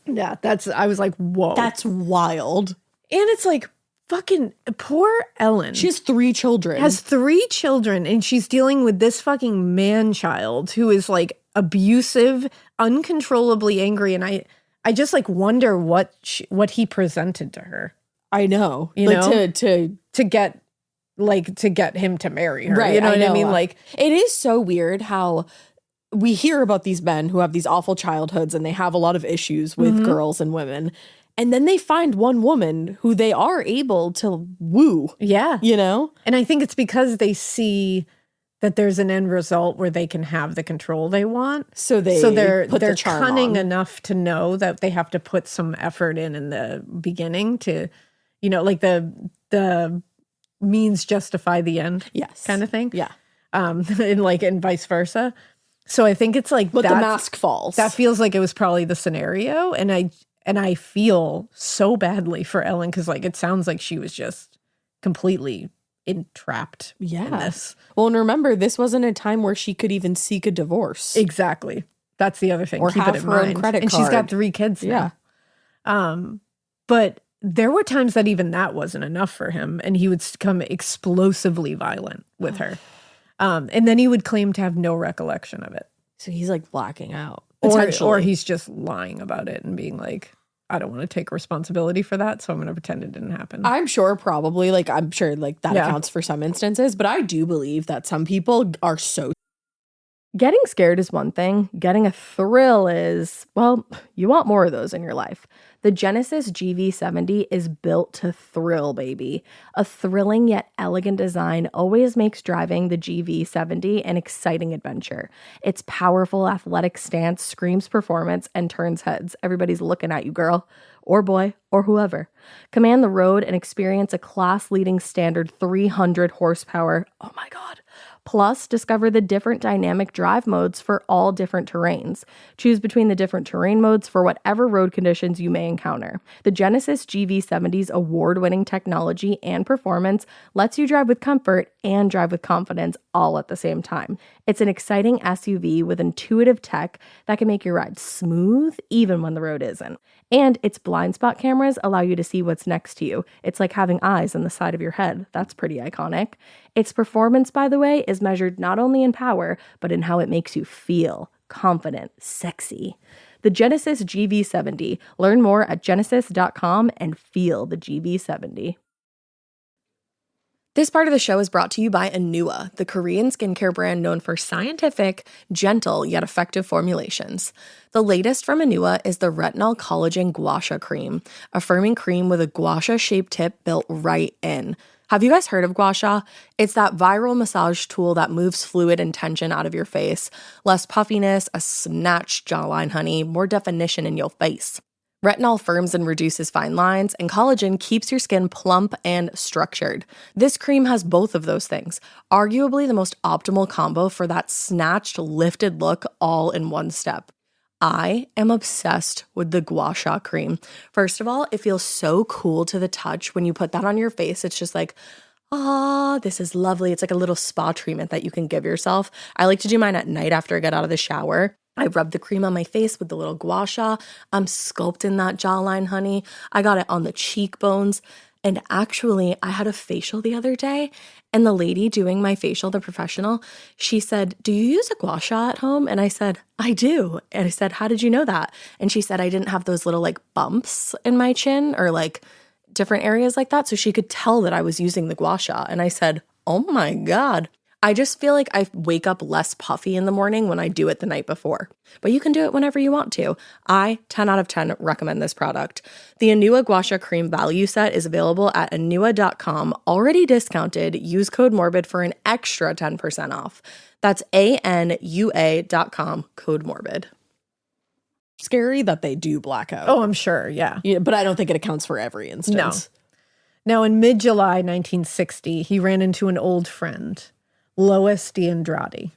Yeah, I was like, whoa. That's wild. And it's like, fucking poor Ellen. She has 3 children. Has 3 children, and she's dealing with this fucking man-child who is like abusive, uncontrollably angry, and I just like wonder what he presented to her. I know. You know? To get him to marry her. Right. You know what I mean? Like, it is so weird how we hear about these men who have these awful childhoods and they have a lot of issues with girls and women. And then they find one woman who they are able to woo. Yeah. You know? And I think it's because they see that there's an end result where they can have the control they want. So they're put the charm cunning on. enough to know that they have to put some effort in the beginning to, like the means justify the end. Yes. Kind of thing. Yeah. And vice versa. So I think it's like, but the mask falls. That feels like it was probably the scenario, and I feel so badly for Ellen because like it sounds like she was just completely entrapped in this. Well, and remember, this wasn't a time where she could even seek a divorce. Exactly. That's the other thing. Or Keep have it in her own mind. credit and card. she's got 3 kids now. But there were times that even that wasn't enough for him, and he would become explosively violent with her. And then he would claim to have no recollection of it. So he's like blacking out. Or he's just lying about it and being like, I don't want to take responsibility for that, so I'm going to pretend it didn't happen. I'm sure that accounts for some instances, but I do believe that some people are so. Getting scared is one thing. Getting a thrill is, well, you want more of those in your life. The Genesis GV70 is built to thrill, baby. A thrilling yet elegant design always makes driving the GV70 an exciting adventure. Its powerful athletic stance screams performance and turns heads. Everybody's looking at you, girl, or boy, or whoever. Command the road and experience a class-leading standard 300 horsepower. Oh my God. Plus, discover the different dynamic drive modes for all different terrains. Choose between the different terrain modes for whatever road conditions you may encounter. The Genesis GV70's award-winning technology and performance lets you drive with comfort and drive with confidence all at the same time. It's an exciting SUV with intuitive tech that can make your ride smooth even when the road isn't. And its blind spot cameras allow you to see what's next to you. It's like having eyes on the side of your head. That's pretty iconic. Its performance, by the way, is measured not only in power, but in how it makes you feel confident, sexy. The Genesis GV70. Learn more at genesis.com and feel the GV70. This part of the show is brought to you by Anua, the Korean skincare brand known for scientific, gentle, yet effective formulations. The latest from Anua is the Retinol Collagen Gua Sha Cream, a firming cream with a gua sha-shaped tip built right in. Have you guys heard of gua sha? It's that viral massage tool that moves fluid and tension out of your face. Less puffiness, a snatched jawline, honey, more definition in your face. Retinol firms and reduces fine lines, and collagen keeps your skin plump and structured. This cream has both of those things, arguably the most optimal combo for that snatched, lifted look all in one step. I am obsessed with the Gua Sha cream. First of all, it feels so cool to the touch. When you put that on your face, it's just like, this is lovely. It's like a little spa treatment that you can give yourself. I like to do mine at night after I get out of the shower. I rub the cream on my face with the little gua sha. I'm sculpting that jawline, honey. I got it on the cheekbones. And actually, I had a facial the other day, and the lady doing my facial, the professional, she said, "Do you use a gua sha at home?" And I said, "I do." And I said, "How did you know that?" And she said, "I didn't have those little like bumps in my chin or like different areas like that." So she could tell that I was using the gua sha. And I said, "Oh my God." I just feel like I wake up less puffy in the morning when I do it the night before. But you can do it whenever you want to. I, 10 out of 10, recommend this product. The Anua Gua Sha Cream value set is available at anua.com, already discounted. Use code MORBID for an extra 10% off. That's ANUA.com, code MORBID. Scary that they do black out. Oh, I'm sure, yeah. But I don't think it accounts for every instance. No. Now, in mid-July 1960, he ran into an old friend, Lois DeAndrade.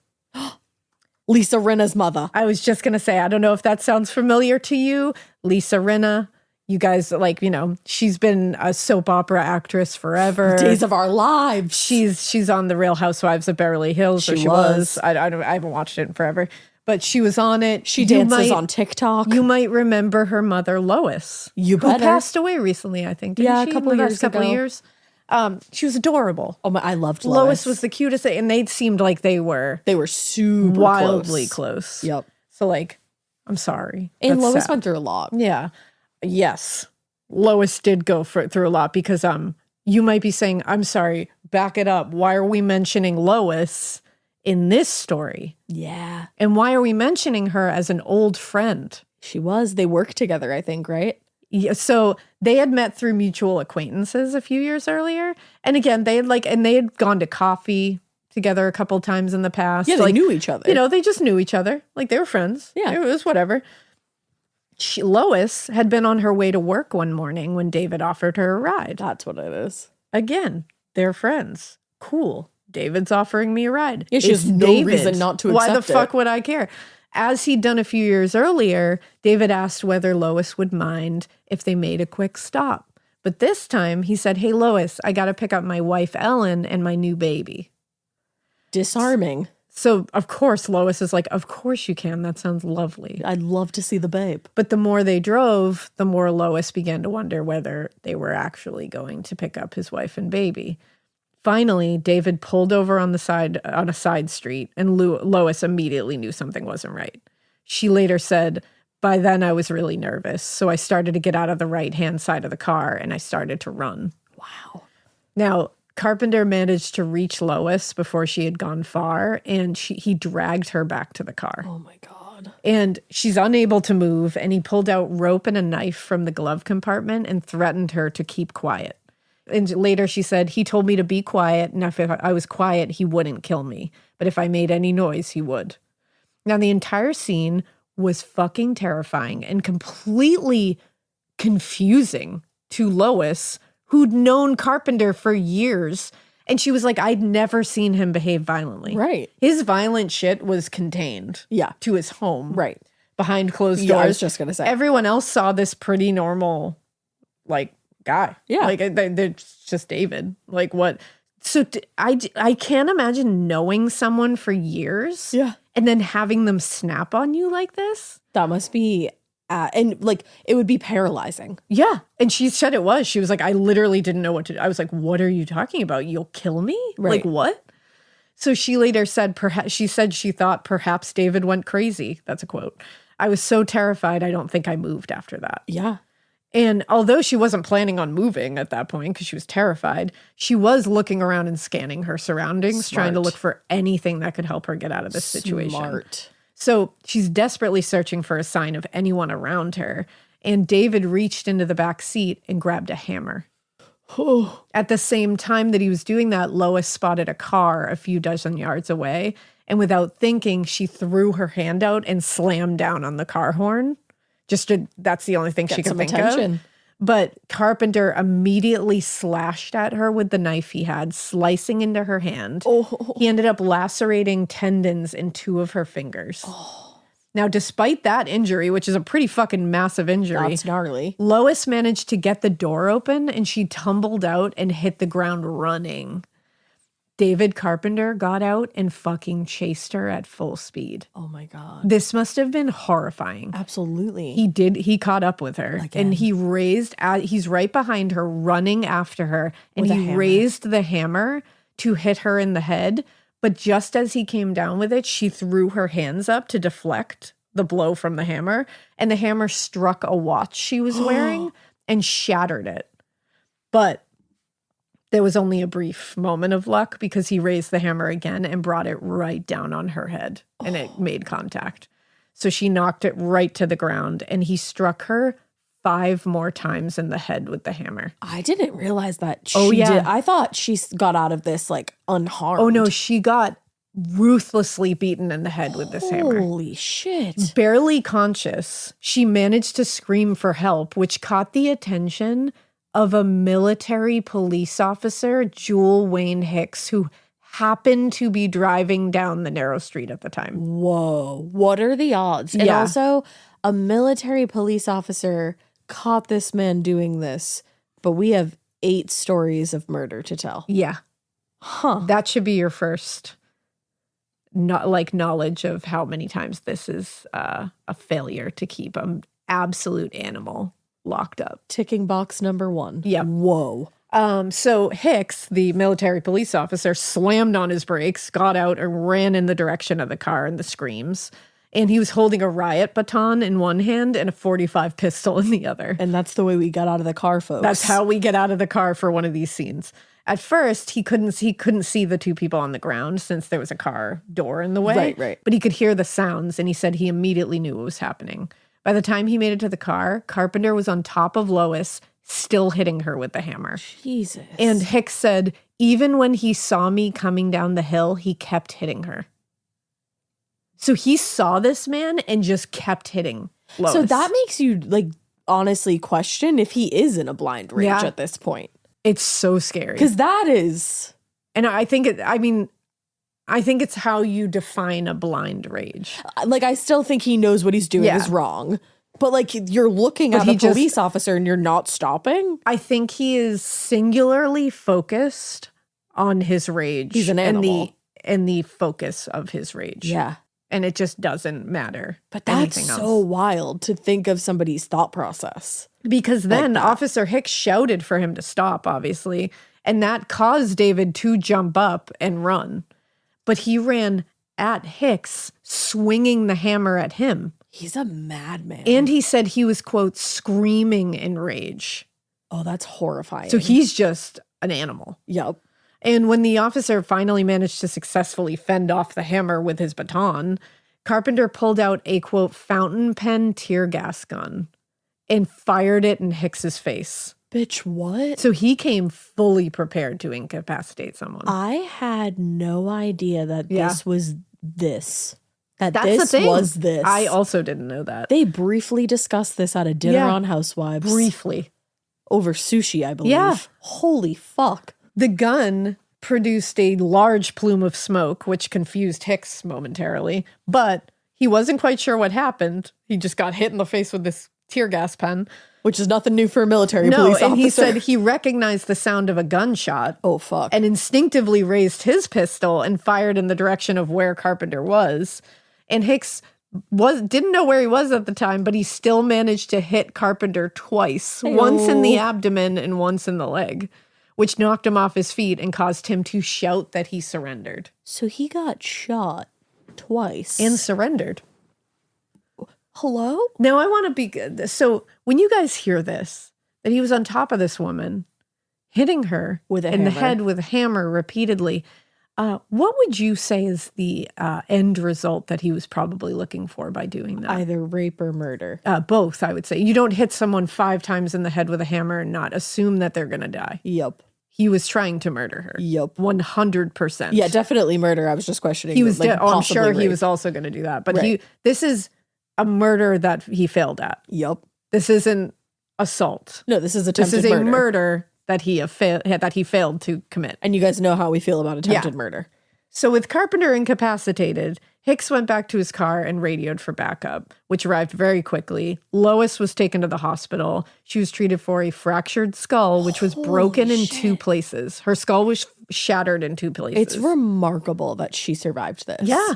Lisa Rinna's mother. I was just going to say, I don't know if that sounds familiar to you. Lisa Rinna, you guys, like, she's been a soap opera actress forever. Days of Our Lives. She's on The Real Housewives of Beverly Hills. She was. I haven't watched it in forever. But she was on it. She dances on TikTok. You might remember her mother, Lois. You better. Who passed away recently, I think. Didn't she? A couple of years. She was adorable. Oh my! I loved Lois. Lois was the cutest, and they seemed like they were super wildly close. Yep. So like, I'm sorry. And That's Lois sad. went through a lot. Yeah. Yes. Lois did go through a lot because you might be saying, I'm sorry, back it up. Why are we mentioning Lois in this story? Yeah. And why are we mentioning her as an old friend? She was. They worked together, I think, right? Yeah, so they had met through mutual acquaintances a few years earlier. And again, they had gone to coffee together a couple times in the past. Yeah, they knew each other. You know, they just knew each other. Like, they were friends. Yeah. It was whatever. Lois had been on her way to work one morning when David offered her a ride. That's what it is. Again, they're friends. Cool. David's offering me a ride. Yeah, she has no reason not to accept Why the fuck it. would I care? As he'd done a few years earlier, David asked whether Lois would mind if they made a quick stop. But this time he said, hey, Lois, I got to pick up my wife, Ellen, and my new baby. Disarming. So, of course, Lois is like, of course you can. That sounds lovely. I'd love to see the babe. But the more they drove, the more Lois began to wonder whether they were actually going to pick up his wife and baby. Finally, David pulled over on a side street, and Lois immediately knew something wasn't right. She later said, by then I was really nervous, so I started to get out of the right-hand side of the car, and I started to run. Wow. Now, Carpenter managed to reach Lois before she had gone far, and he dragged her back to the car. Oh, my God. And she's unable to move, and he pulled out rope and a knife from the glove compartment and threatened her to keep quiet. And later she said, he told me to be quiet, and if I was quiet, he wouldn't kill me. But if I made any noise, he would. Now, the entire scene was fucking terrifying and completely confusing to Lois, who'd known Carpenter for years. And she was like, I'd never seen him behave violently. Right. His violent shit was contained to his home. Right. Behind closed doors. Yeah, I was just going to say. Everyone else saw this pretty normal, like, guy. Yeah. Like, they're just David. Like, what? So I can't imagine knowing someone for years. Yeah. And then having them snap on you like this. That must be, and like, it would be paralyzing. Yeah. And she said it was. She was like, I literally didn't know what to do. I was like, what are you talking about? You'll kill me? Right. Like, what? So she later said, she thought perhaps David went crazy. That's a quote. I was so terrified, I don't think I moved after that. Yeah. And although she wasn't planning on moving at that point because she was terrified, she was looking around and scanning her surroundings, trying to look for anything that could help her get out of this situation. Smart. So she's desperately searching for a sign of anyone around her. And David reached into the back seat and grabbed a hammer. At the same time that he was doing that, Lois spotted a car a few dozen yards away. And without thinking, she threw her hand out and slammed down on the car horn. That's the only thing she could think of. But Carpenter immediately slashed at her with the knife he had, slicing into her hand. He ended up lacerating tendons in 2 of her fingers. Now, despite that injury, which is a pretty fucking massive injury, That's gnarly. Lois managed to get the door open and she tumbled out and hit the ground running. David Carpenter got out and fucking chased her at full speed. Oh my God. This must have been horrifying. Absolutely. He caught up with her. Again. And he's right behind her, running after her. And With a he hammer. raised the hammer to hit her in the head. But just as he came down with it, she threw her hands up to deflect the blow from the hammer. And the hammer struck a watch she was wearing and shattered it. But there was only a brief moment of luck because he raised the hammer again and brought it right down on her head and it made contact. So she knocked it right to the ground and he struck her 5 more times in the head with the hammer. I didn't realize that Oh, yeah. did. I thought she got out of this like unharmed. Oh no, she got ruthlessly beaten in the head with this hammer. Holy shit. Barely conscious, she managed to scream for help, which caught the attention of a military police officer, Jewel Wayne Hicks, who happened to be driving down the narrow street at the time. Whoa. What are the odds? And Yeah. also, a military police officer caught this man doing this, but we have 8 stories of murder to tell. Yeah. Huh. That should be your first knowledge of how many times this is a failure to keep an absolute animal locked up. Ticking box number 1. Yeah. Whoa. So Hicks, the military police officer, slammed on his brakes, got out, and ran in the direction of the car and the screams. And he was holding a riot baton in one hand and a .45 pistol in the other. And that's the way we got out of the car, folks. That's how we get out of the car for one of these scenes. At first, he couldn't see the 2 people on the ground since there was a car door in the way. Right. But he could hear the sounds, and he said he immediately knew what was happening. By the time he made it to the car, Carpenter was on top of Lois, still hitting her with the hammer. Jesus. And Hicks said, even when he saw me coming down the hill, he kept hitting her. So he saw this man and just kept hitting Lois. So that makes you like honestly question if he is in a blind rage Yeah. at this point. It's so scary. Because that is... And I think it's how you define a blind rage. Like, I still think he knows what he's doing is wrong. But, like, you're looking at a police officer and you're not stopping? I think he is singularly focused on his rage. He's an animal. And the focus of his rage. Yeah. And it just doesn't matter. But that's so wild to think of somebody's thought process. Because then Officer Hicks shouted for him to stop, obviously. And that caused David to jump up and run. But he ran at Hicks, swinging the hammer at him. He's a madman. And he said he was, quote, screaming in rage. Oh, that's horrifying. So he's just an animal. Yep. And when the officer finally managed to successfully fend off the hammer with his baton, Carpenter pulled out a, quote, fountain pen tear gas gun and fired it in Hicks's face. Bitch, what? So he came fully prepared to incapacitate someone. I had no idea that this was this. That's the thing. Was this. I also didn't know that. They briefly discussed this at a dinner on Housewives. Briefly. Over sushi, I believe. Yeah. Holy fuck. The gun produced a large plume of smoke, which confused Hicks momentarily, but he wasn't quite sure what happened. He just got hit in the face with this tear gas pen. Which is nothing new for a military police officer. And he said he recognized the sound of a gunshot. Oh, fuck. And instinctively raised his pistol and fired in the direction of where Carpenter was. And Hicks didn't know where he was at the time, but he still managed to hit Carpenter twice. Hey-o. Once in the abdomen and once in the leg, which knocked him off his feet and caused him to shout that he surrendered. So he got shot twice. And surrendered. Hello? Now I want to be good. So when you guys hear this, that he was on top of this woman, hitting her in the head with a hammer repeatedly, what would you say is the end result that he was probably looking for by doing that? Either rape or murder. Both, I would say. You don't hit someone 5 times in the head with a hammer and not assume that they're going to die. Yep. He was trying to murder her. Yep. 100%. Yeah, definitely murder. I was just questioning. He was. I'm sure rape. he was also going to do that. But this is a murder that he failed at. Yep. This isn't assault. No, this is attempted murder. This is a murder that he failed to commit. And you guys know how we feel about attempted murder. So with Carpenter incapacitated, Hicks went back to his car and radioed for backup, which arrived very quickly. Lois was taken to the hospital. She was treated for a fractured skull, which was broken in 2 places. Her skull was shattered in 2 places. It's remarkable that she survived this. Yeah.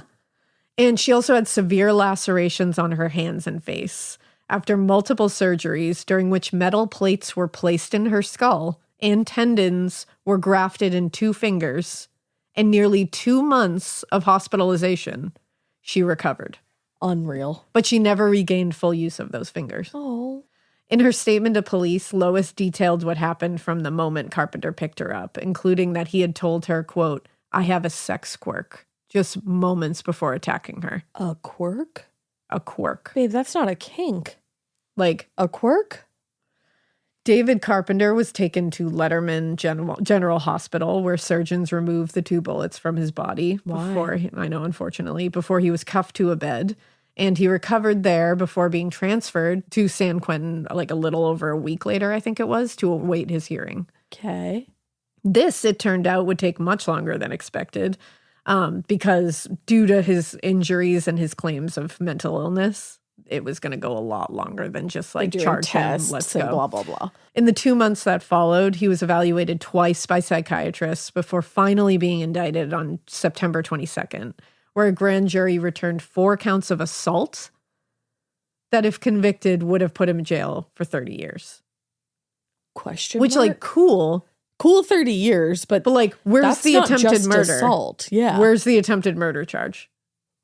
And she also had severe lacerations on her hands and face after multiple surgeries, during which metal plates were placed in her skull and tendons were grafted in 2 fingers, and nearly 2 months of hospitalization. She recovered. Unreal. But she never regained full use of those fingers. Oh. In her statement to police, Lois detailed what happened from the moment Carpenter picked her up, including that he had told her, quote, "I have a sex quirk," just moments before attacking her. A quirk? A quirk. Babe, that's not a kink. Like a quirk? David Carpenter was taken to Letterman General Hospital, where surgeons removed the 2 bullets from his body. Unfortunately, before he was cuffed to a bed. And he recovered there before being transferred to San Quentin like a little over a week later, I think it was, to await his hearing. Okay. This, it turned out, would take much longer than expected because due to his injuries and his claims of mental illness, it was going to go a lot longer than just like charge him, let's go. Blah, blah, blah. In the 2 months that followed, he was evaluated twice by psychiatrists before finally being indicted on September 22nd, where a grand jury returned 4 counts of assault that, if convicted, would have put him in jail for 30 years. Question Which, mark? like, cool. Cool 30 years, but like, where's the attempted murder? Assault. Yeah. Where's the attempted murder charge?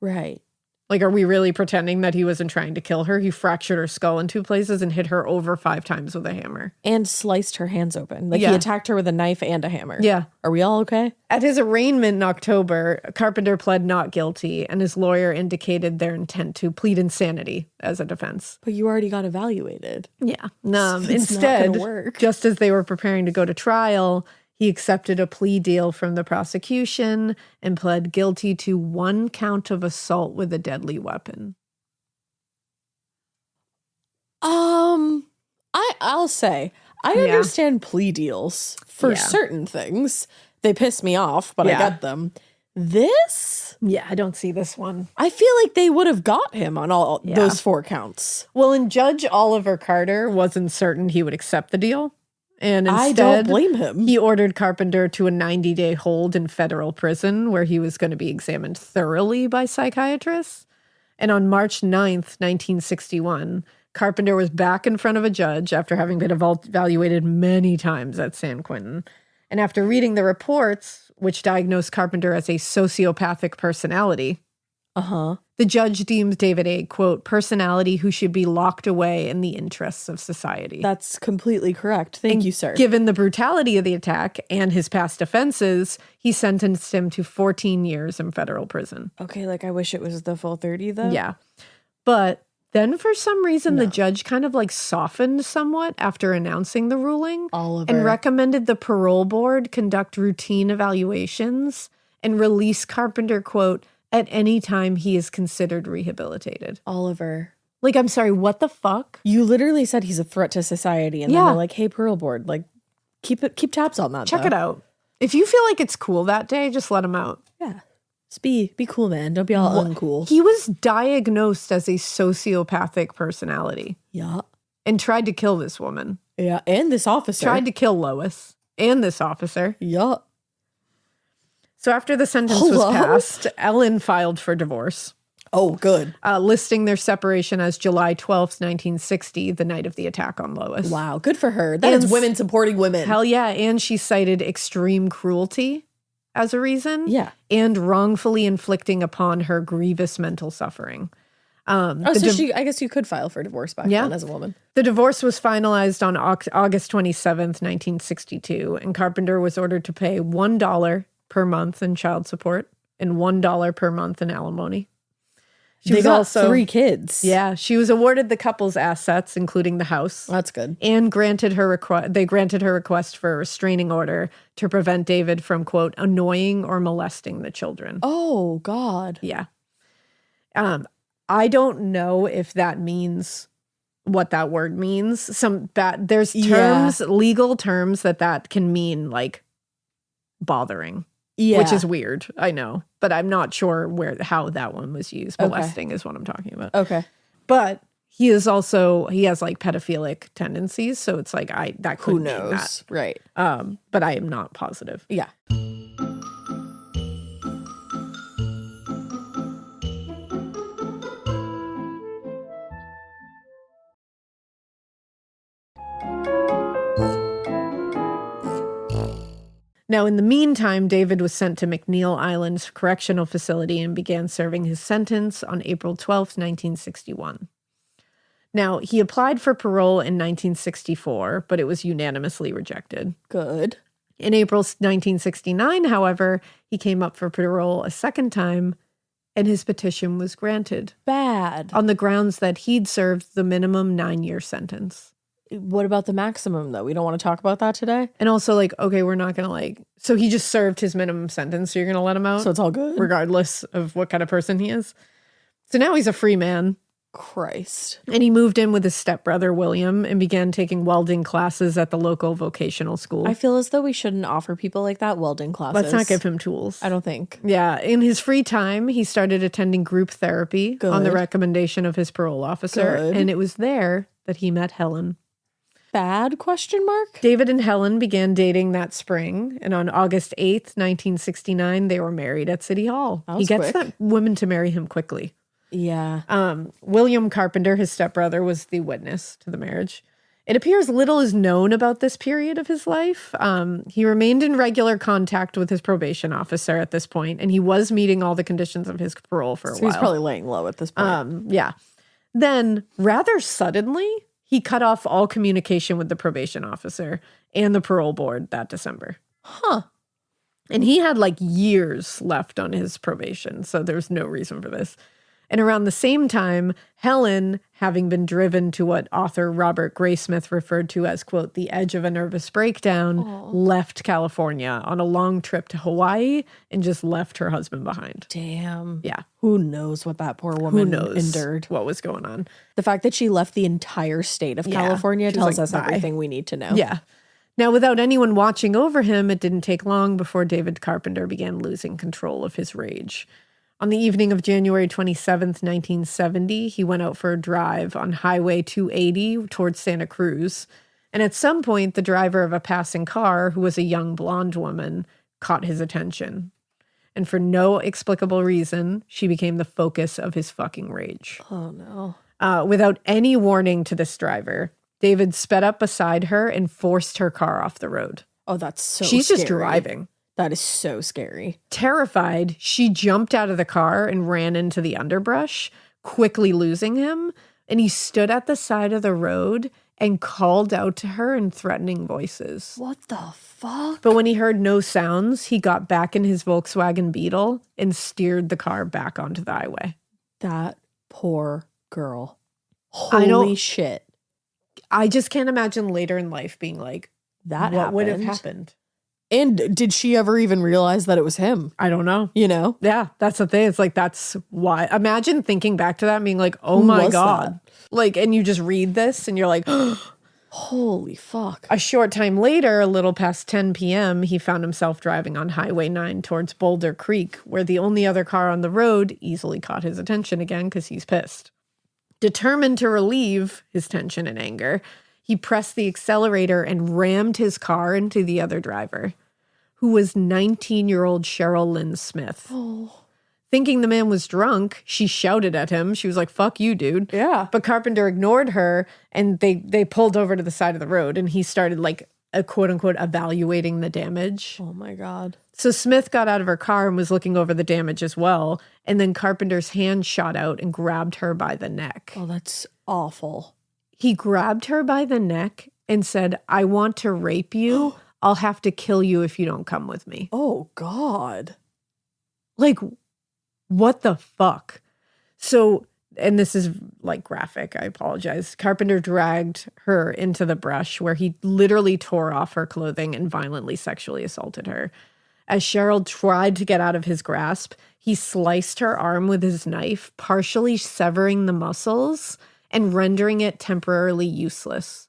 Right. Like, are we really pretending that he wasn't trying to kill her? He fractured her skull in 2 places and hit her over 5 times with a hammer. And sliced her hands open. Like, he attacked her with a knife and a hammer. Yeah. Are we all okay? At his arraignment in October, Carpenter pled not guilty, and his lawyer indicated their intent to plead insanity as a defense. But you already got evaluated. Yeah. It's Instead, not gonna work. just as they were preparing to go to trial, He accepted a plea deal from the prosecution and pled guilty to 1 count of assault with a deadly weapon. I'll say, I understand plea deals for certain things. They piss me off, but I get them. This? Yeah, I don't see this one. I feel like they would have got him on all those 4 counts. Well, and Judge Oliver Carter wasn't certain he would accept the deal. And instead, I don't blame him. He ordered Carpenter to a 90-day hold in federal prison where he was going to be examined thoroughly by psychiatrists. And on March 9th, 1961, Carpenter was back in front of a judge after having been evaluated many times at San Quentin. And after reading the reports, which diagnosed Carpenter as a sociopathic personality, the judge deemed David a, quote, personality who should be locked away in the interests of society. That's completely correct. Thank you, sir. Given the brutality of the attack and his past offenses, he sentenced him to 14 years in federal prison. Okay, like I wish it was the full 30, though. Yeah. But then for some reason, the judge kind of like softened somewhat after announcing the ruling. And recommended the parole board conduct routine evaluations and release Carpenter, quote, at any time he is considered rehabilitated. Oliver. Like, I'm sorry, what the fuck? You literally said he's a threat to society. And then they're like, hey, parole board, like, keep tabs on that. Check it out. If you feel like it's cool that day, just let him out. Yeah. Just be cool, man. Don't be all uncool. He was diagnosed as a sociopathic personality. Yeah. And tried to kill this woman. Yeah. And this officer. Tried to kill Lois. And this officer. Yeah. So after the sentence was passed, Ellen filed for divorce. Oh, good. Listing their separation as July 12th, 1960, the night of the attack on Lois. Wow, good for her. That is women supporting women. Hell yeah. And she cited extreme cruelty as a reason. Yeah. And wrongfully inflicting upon her grievous mental suffering. I guess you could file for divorce back then as a woman. The divorce was finalized on August 27th, 1962, and Carpenter was ordered to pay $1 per month in child support and $1 per month in alimony. They got 3 kids. Yeah, she was awarded the couple's assets, including the house. That's good. And they granted her request for a restraining order to prevent David from, quote, annoying or molesting the children. Oh, God. Yeah. I don't know if that means what that word means. There's terms, legal terms that can mean like bothering. Yeah. Which is weird, I know. But I'm not sure how that one was used. Molesting is what I'm talking about. Okay. But he has like pedophilic tendencies, so it's like that could mean that. Right. But I am not positive. Yeah. Now, in the meantime, David was sent to McNeil Island Correctional Facility and began serving his sentence on April 12th, 1961. Now, he applied for parole in 1964, but it was unanimously rejected. Good. In April 1969, however, he came up for parole a second time, and his petition was granted. Bad. On the grounds that he'd served the minimum 9-year sentence. What about the maximum, though? We don't want to talk about that today? And also, like, okay, we're not going to, so he just served his minimum sentence, so you're going to let him out? So it's all good? Regardless of what kind of person he is. So now he's a free man. Christ. And he moved in with his stepbrother, William, and began taking welding classes at the local vocational school. I feel as though we shouldn't offer people like that welding classes. Let's not give him tools. I don't think. Yeah. In his free time, he started attending group therapy on the recommendation of his parole officer. Good. And it was there that he met Helen. Bad question mark? David and Helen began dating that spring, and on August 8th, 1969, they were married at City Hall. He gets that woman to marry him quickly. Yeah. William Carpenter, his stepbrother, was the witness to the marriage. It appears little is known about this period of his life. He remained in regular contact with his probation officer at this point, and he was meeting all the conditions of his parole for a while. He's probably laying low at this point. Yeah. Then, rather suddenly, he cut off all communication with the probation officer and the parole board that December. Huh. And he had like years left on his probation, so there's no reason for this. And around the same time, Helen, having been driven to what author Robert Graysmith referred to as, quote, the edge of a nervous breakdown, left California on a long trip to Hawaii and just left her husband behind. Damn. Yeah. Who knows what that poor woman endured? What was going on? The fact that she left the entire state of California tells us bye. everything we need to know. Yeah. Now, without anyone watching over him, it didn't take long before David Carpenter began losing control of his rage. On the evening of January 27th, 1970, he went out for a drive on Highway 280 towards Santa Cruz. And at some point, the driver of a passing car, who was a young blonde woman, caught his attention. And for no explicable reason, she became the focus of his fucking rage. Oh, no. Without any warning to this driver, David sped up beside her and forced her car off the road. Oh, that's so She's scary. just driving. That is so scary. Terrified, she jumped out of the car and ran into the underbrush, quickly losing him. And he stood at the side of the road and called out to her in threatening voices. What the fuck? But when he heard no sounds, he got back in his Volkswagen Beetle and steered the car back onto the highway. That poor girl. I know. Holy shit. I just can't imagine later in life being like, what would have happened? And did she ever even realize that it was him? I don't know. You know? Yeah, that's the thing. It's like, that's why. Imagine thinking back to that and being like, oh Who my was God. Like, and you just read this and you're like, holy fuck. A short time later, a little past 10 p.m., he found himself driving on Highway 9 towards Boulder Creek, where the only other car on the road easily caught his attention again because he's pissed. Determined to relieve his tension and anger, he pressed the accelerator and rammed his car into the other driver, who was 19-year-old Cheryl Lynn Smith. Oh. Thinking the man was drunk, she shouted at him. She was like, fuck you, dude. Yeah. But Carpenter ignored her, and they pulled over to the side of the road, and he started, like, a quote-unquote evaluating the damage. Oh, my God. So Smith got out of her car and was looking over the damage as well, and then Carpenter's hand shot out and grabbed her by the neck. Oh, that's awful. He grabbed her by the neck and said, I want to rape you. I'll have to kill you if you don't come with me. Oh, God. Like, what the fuck? So, and this is like graphic, I apologize. Carpenter dragged her into the brush where he literally tore off her clothing and violently sexually assaulted her. As Cheryl tried to get out of his grasp, he sliced her arm with his knife, partially severing the muscles and rendering it temporarily useless.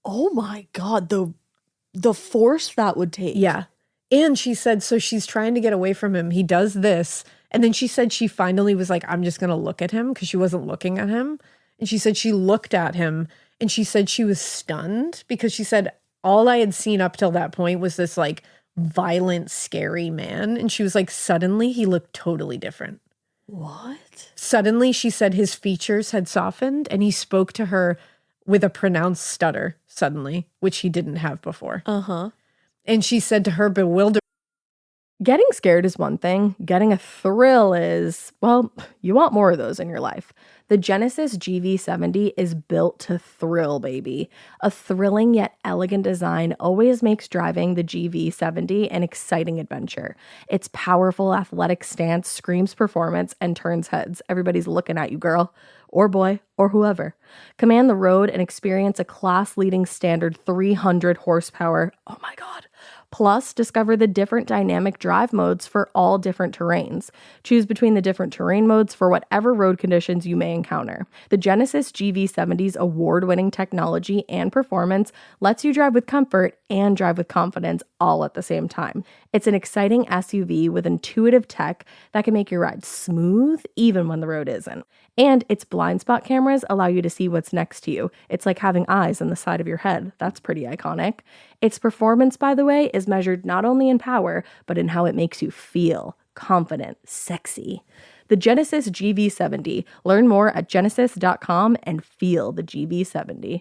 Oh, my God. The force that would take. Yeah. And she said, so she's trying to get away from him. He does this. And then she said she finally was like, I'm just going to look at him because she wasn't looking at him. And she said she looked at him and she said she was stunned because she said all I had seen up till that point was this like violent, scary man. And she was like, suddenly he looked totally different. What? Suddenly, she said his features had softened and he spoke to her with a pronounced stutter suddenly, which he didn't have before. Uh-huh. And she said to her bewildered, Getting scared is one thing. Getting a thrill is, well, you want more of those in your life. The Genesis GV70 is built to thrill, baby. A thrilling yet elegant design always makes driving the GV70 an exciting adventure. Its powerful athletic stance screams performance and turns heads. Everybody's looking at you, girl, or boy, or whoever. Command the road and experience a class-leading standard 300 horsepower. Oh my God. Plus, discover the different dynamic drive modes for all different terrains. Choose between the different terrain modes for whatever road conditions you may encounter. The Genesis GV70's award-winning technology and performance lets you drive with comfort and drive with confidence all at the same time. It's an exciting SUV with intuitive tech that can make your ride smooth even when the road isn't. And its blind spot cameras allow you to see what's next to you. It's like having eyes on the side of your head. That's pretty iconic. Its performance, by the way, is measured not only in power, but in how it makes you feel confident, sexy. The Genesis GV70. Learn more at genesis.com and feel the GV70.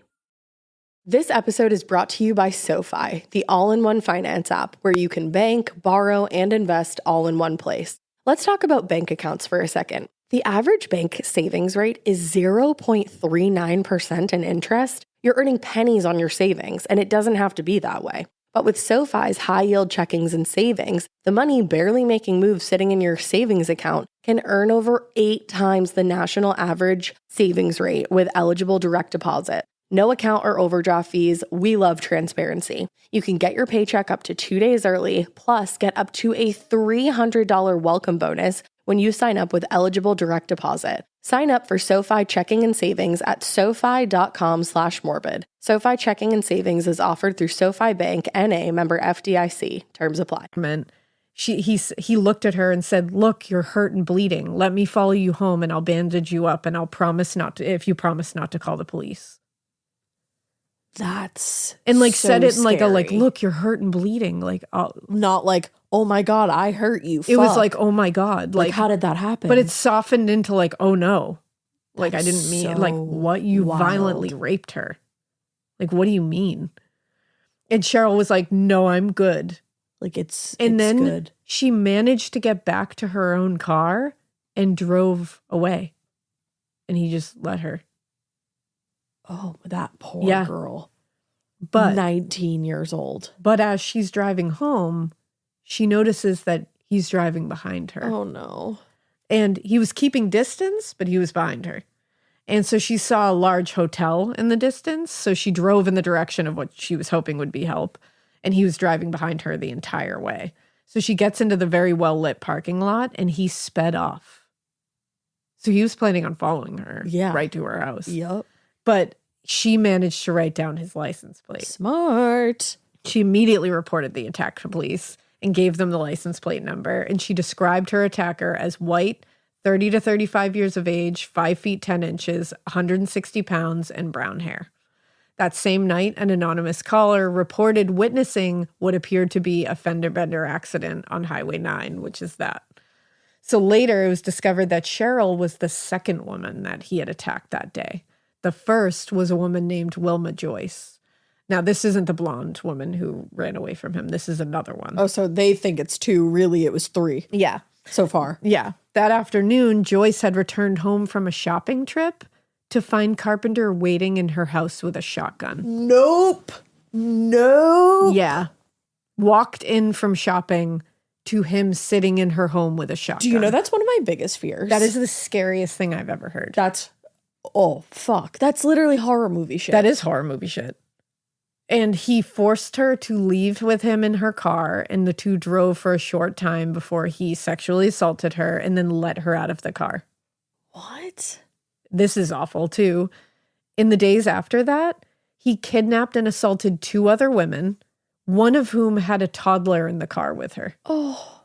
This episode is brought to you by SoFi, the all-in-one finance app where you can bank, borrow, and invest all in one place. Let's talk about bank accounts for a second. The average bank savings rate is 0.39% in interest. You're earning pennies on your savings, and it doesn't have to be that way. But with SoFi's high-yield checkings and savings, the money barely making moves sitting in your savings account can earn over 8 times the national average savings rate with eligible direct deposit. No account or overdraft fees. We love transparency. You can get your paycheck up to 2 days early, plus get up to a $300 welcome bonus when you sign up with eligible direct deposit. Sign up for SoFi checking and savings at SoFi.com/morbid. SoFi checking and savings is offered through SoFi Bank, N.A., member FDIC. Terms apply. He looked at her and said, "Look, you're hurt and bleeding. Let me follow you home and I'll bandage you up and I'll promise not to, if you promise not to call the police." That's and like so said it in scary. like, "Look, you're hurt and bleeding." Like, not like, "Oh my God, I hurt you." It was like, "Oh my God." Like, how did that happen? But it's softened into like, "Oh no." Like, That's I didn't mean so like, what? You wild. violently raped her. Like, what do you mean? And Cheryl was like, "No, I'm good." Like, it's then good. She managed to get back to her own car and drove away. And he just let her. Oh, that poor girl. But 19 years old. But as she's driving home, she notices that he's driving behind her. Oh no. And he was keeping distance, but he was behind her. And so she saw a large hotel in the distance. So she drove in the direction of what she was hoping would be help. And he was driving behind her the entire way. So she gets into the very well-lit parking lot and he sped off. So he was planning on following her right to her house. Yep. But she managed to write down his license plate. Smart. She immediately reported the attack to police and gave them the license plate number. And she described her attacker as white, 30 to 35 years of age, 5 feet 10 inches, 160 pounds, and brown hair. That same night, an anonymous caller reported witnessing what appeared to be a fender-bender accident on Highway 9, which is that. So later, it was discovered that Cheryl was the second woman that he had attacked that day. The first was a woman named Wilma Joyce. Now, this isn't the blonde woman who ran away from him. This is another one. Oh, so they think it's 2. Really, it was 3. Yeah. So far. Yeah. That afternoon, Joyce had returned home from a shopping trip to find Carpenter waiting in her house with a shotgun. Nope. Yeah. Walked in from shopping to him sitting in her home with a shotgun. Do you know that's one of my biggest fears? That is the scariest thing I've ever heard. Oh, fuck. That's literally horror movie shit. That is horror movie shit. And he forced her to leave with him in her car, and the two drove for a short time before he sexually assaulted her and then let her out of the car. What? This is awful, too. In the days after that, he kidnapped and assaulted 2 other women, one of whom had a toddler in the car with her. Oh.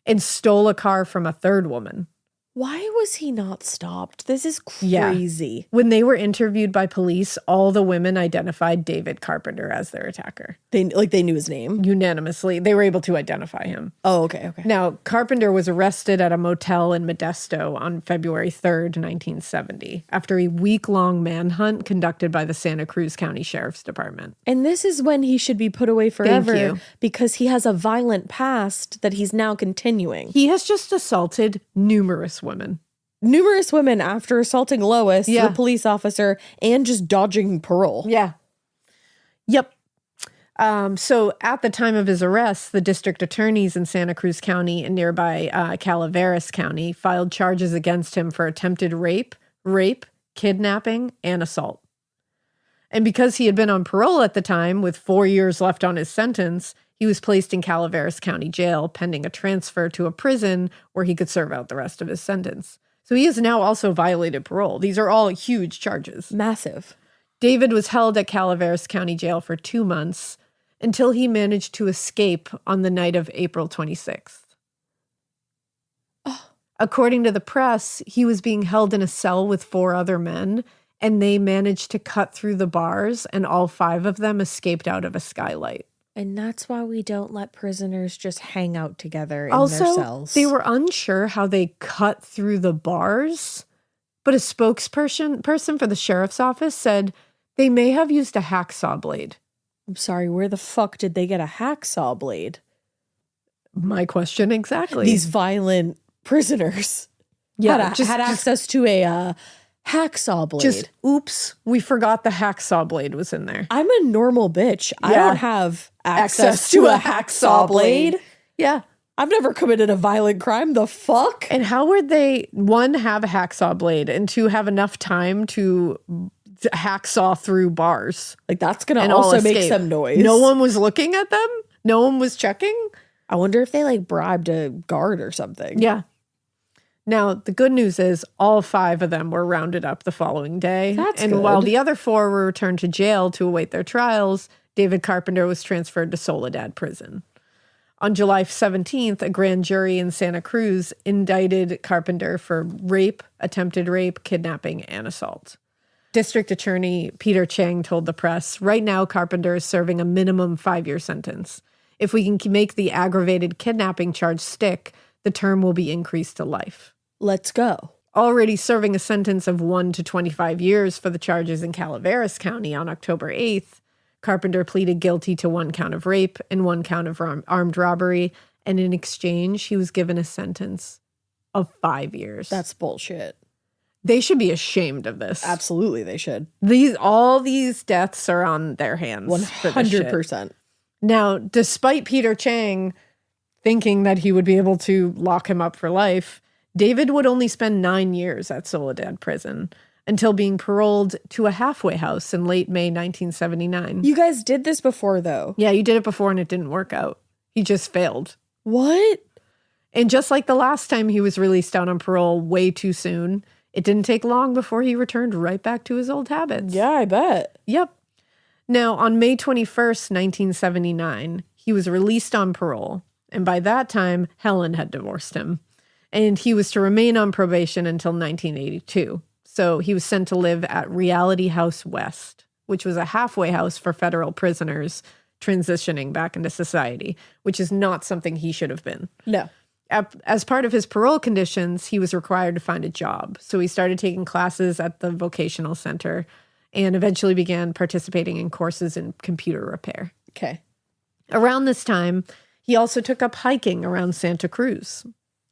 And stole a car from a third woman. Why was he not stopped? This is crazy. Yeah. When they were interviewed by police, all the women identified David Carpenter as their attacker. They knew his name? Unanimously. They were able to identify him. Oh, okay. Now, Carpenter was arrested at a motel in Modesto on February 3rd, 1970, after a week-long manhunt conducted by the Santa Cruz County Sheriff's Department. And this is when he should be put away forever. Thank you. Because he has a violent past that he's now continuing. He has just assaulted numerous women. Numerous women after assaulting Lois, the police officer, and just dodging parole. Yeah. Yep. So at the time of his arrest, the district attorneys in Santa Cruz County and nearby Calaveras County filed charges against him for attempted rape, kidnapping, and assault. And because he had been on parole at the time with 4 years left on his sentence, he was placed in Calaveras County Jail pending a transfer to a prison where he could serve out the rest of his sentence. So he has now also violated parole. These are all huge charges. Massive. David was held at Calaveras County Jail for 2 months until he managed to escape on the night of April 26th. Oh. According to the press, he was being held in a cell with 4 other men, and they managed to cut through the bars, and all 5 of them escaped out of a skylight. And that's why we don't let prisoners just hang out together in also, their cells. They were unsure how they cut through the bars, but a spokesperson for the sheriff's office said they may have used a hacksaw blade. I'm sorry, where the fuck did they get a hacksaw blade? My question exactly. These violent prisoners had access to a Hacksaw blade. Just, oops, we forgot the hacksaw blade was in there. I'm a normal bitch. I Yeah. don't have access to a hacksaw blade. Yeah. I've never committed a violent crime. The fuck? And how would they, one, have a hacksaw blade, and two, have enough time to hacksaw through bars? Like, that's going to And all also make escape. some noise. No one was looking at them? No one was checking? I wonder if they like bribed a guard or something. Yeah. Now, the good news is all 5 of them were rounded up the following day. That's and good. while the other 4 were returned to jail to await their trials, David Carpenter was transferred to Soledad Prison. On July 17th, a grand jury in Santa Cruz indicted Carpenter for rape, attempted rape, kidnapping, and assault. District Attorney Peter Chang told the press, right now Carpenter is serving a minimum 5-year sentence. If we can make the aggravated kidnapping charge stick, the term will be increased to life. Let's go. Already serving a sentence of 1 to 25 years for the charges in Calaveras County on October 8th, Carpenter pleaded guilty to 1 count of rape and 1 count of armed robbery, and in exchange, he was given a sentence of 5 years. That's bullshit. They should be ashamed of this. Absolutely, they should. All these deaths are on their hands. 100%. Now, despite Peter Chang thinking that he would be able to lock him up for life, David would only spend 9 years at Soledad Prison until being paroled to a halfway house in late May 1979. You guys did this before, though. Yeah, you did it before and it didn't work out. He just failed. What? And just like the last time he was released out on parole way too soon, it didn't take long before he returned right back to his old habits. Yeah, I bet. Yep. Now, on May 21st, 1979, he was released on parole. And by that time, Helen had divorced him. And he was to remain on probation until 1982. So he was sent to live at Reality House West, which was a halfway house for federal prisoners transitioning back into society, which is not something he should have been. No. As part of his parole conditions, he was required to find a job. So he started taking classes at the vocational center and eventually began participating in courses in computer repair. Okay. Around this time, he also took up hiking around Santa Cruz.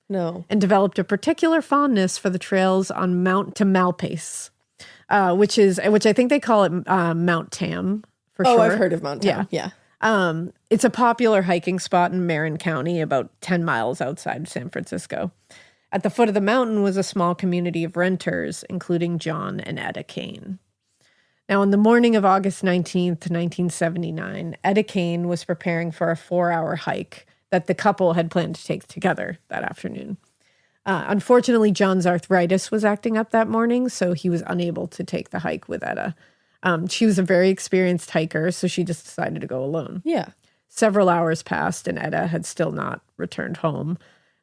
No. And developed a particular fondness for the trails on Mount Tamalpais, which I think they call it Mount Tam for short. Oh, I've heard of Mount Tam. Yeah. It's a popular hiking spot in Marin County, about 10 miles outside San Francisco. At the foot of the mountain was a small community of renters, including John and Etta Kane. Now, on the morning of August 19th, 1979, Etta Kane was preparing for a 4-hour hike that the couple had planned to take together that afternoon. Unfortunately, John's arthritis was acting up that morning, so he was unable to take the hike with Etta. She was a very experienced hiker, so she just decided to go alone. Yeah. Several hours passed, and Etta had still not returned home.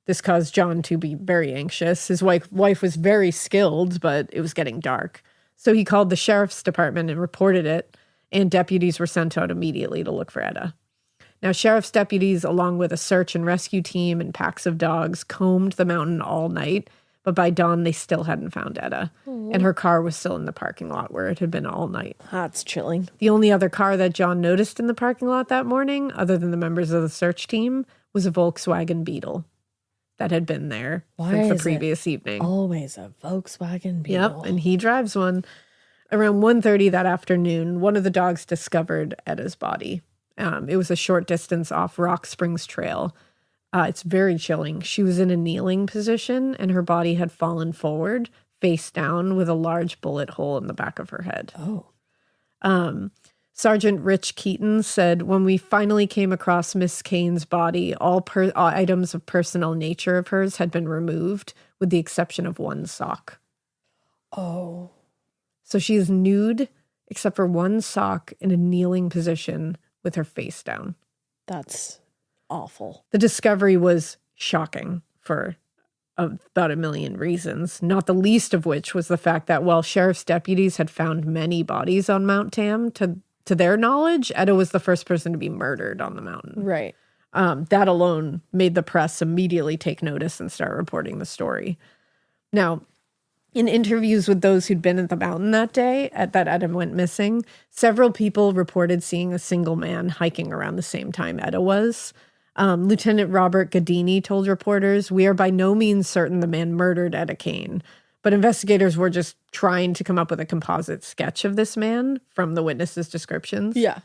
This caused John to be very anxious. His wife was very skilled, but it was getting dark. So he called the sheriff's department and reported it, and deputies were sent out immediately to look for Etta. Now, sheriff's deputies, along with a search and rescue team and packs of dogs, combed the mountain all night, but by dawn, they still hadn't found Etta, and her car was still in the parking lot where it had been all night. That's chilling. The only other car that John noticed in the parking lot that morning, other than the members of the search team, was a Volkswagen Beetle that had been there since the previous evening. Always a Volkswagen Beetle. Yep, and he drives one. Around 1:30 that afternoon, one of the dogs discovered Etta's body. It was a short distance off Rock Springs Trail. It's very chilling. She was in a kneeling position, and her body had fallen forward, face down, with a large bullet hole in the back of her head. Oh. Sergeant Rich Keaton said, when we finally came across Miss Kane's body, all items of personal nature of hers had been removed, with the exception of one sock. Oh. So she is nude, except for one sock in a kneeling position with her face down. That's awful. The discovery was shocking for about a million reasons, not the least of which was the fact that while sheriff's deputies had found many bodies on Mount Tam, to their knowledge, Etta was the first person to be murdered on the mountain. Right. That alone made the press immediately take notice and start reporting the story. Now, in interviews with those who'd been at the mountain that day, that Etta went missing, several people reported seeing a single man hiking around the same time Etta was. Lieutenant Robert Gadini told reporters, "We are by no means certain the man murdered Etta Kane, But investigators were just trying to come up with a composite sketch of this man from the witnesses' descriptions. Yeah.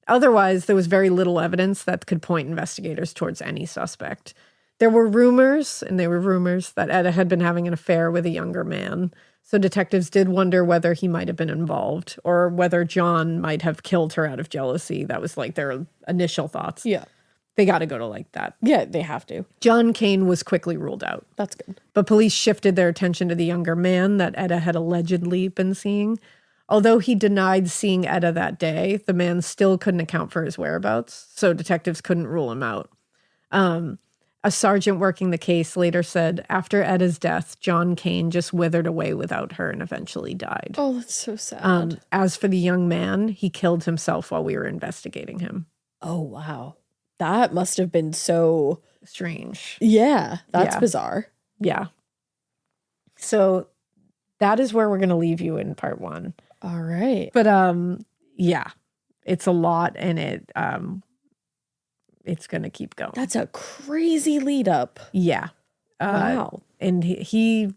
Otherwise, there was very little evidence that could point investigators towards any suspect. There were rumors, and they were rumors, that Etta had been having an affair with a younger man. So detectives did wonder whether he might have been involved or whether John might have killed her out of jealousy. That was like their initial thoughts. Yeah. They got to go to like that. Yeah, they have to. John Kane was quickly ruled out. That's good. But police shifted their attention to the younger man that Etta had allegedly been seeing. Although he denied seeing Etta that day, the man still couldn't account for his whereabouts, so detectives couldn't rule him out. A sergeant working the case later said, after Etta's death, John Kane just withered away without her and eventually died. Oh, that's so sad. As for the young man, he killed himself while we were investigating him. Oh, wow. That must have been so strange. Yeah, that's bizarre. Yeah. So that is where we're going to leave you in part 1. All right. But yeah, it's a lot, and it's going to keep going. That's a crazy lead up. Yeah. Wow. And he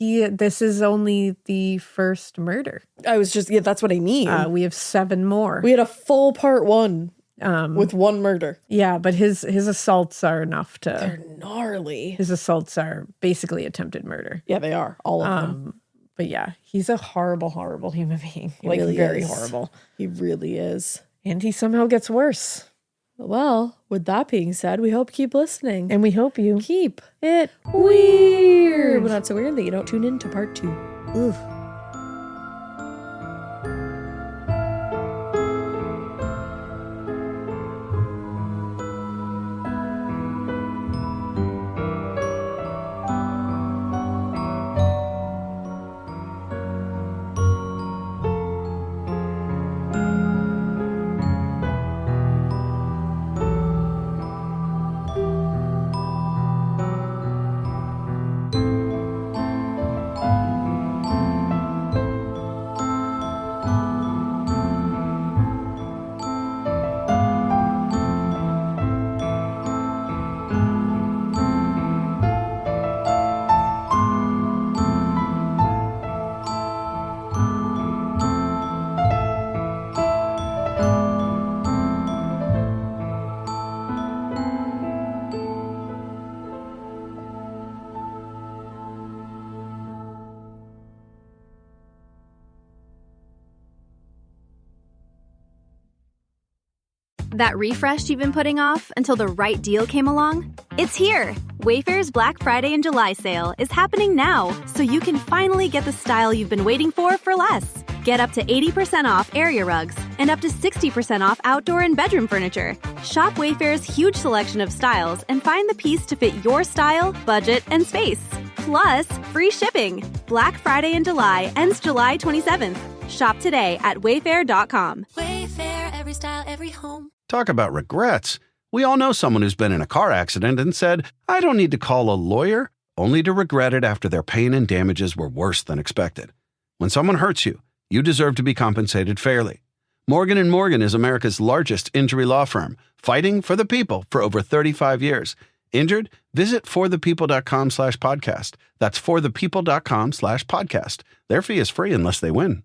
this is only the first murder. That's what I mean. We have 7 more. We had a full part 1 with 1 murder. Yeah, but his assaults are enough to. They're gnarly. His assaults are basically attempted murder. Yeah, they are. All of them. But yeah, he's a horrible, horrible human being. He like really very is. horrible. He really is. And he somehow gets worse. Well, with that being said, we hope you keep listening. And we hope you keep it weird. But not so weird that you don't tune in to part 2. Ooh. That refresh you've been putting off until the right deal came along? It's here! Wayfair's Black Friday and July sale is happening now, so you can finally get the style you've been waiting for less. Get up to 80% off area rugs and up to 60% off outdoor and bedroom furniture. Shop Wayfair's huge selection of styles and find the piece to fit your style, budget, and space. Plus, free shipping. Black Friday in July ends July 27th. Shop today at wayfair.com. Wayfair, every style, every home. Talk about regrets. We all know someone who's been in a car accident and said, I don't need to call a lawyer, only to regret it after their pain and damages were worse than expected. When someone hurts you, you deserve to be compensated fairly. Morgan & Morgan is America's largest injury law firm, fighting for the people for over 35 years. Injured? Visit forthepeople.com/podcast. That's forthepeople.com/podcast. Their fee is free unless they win.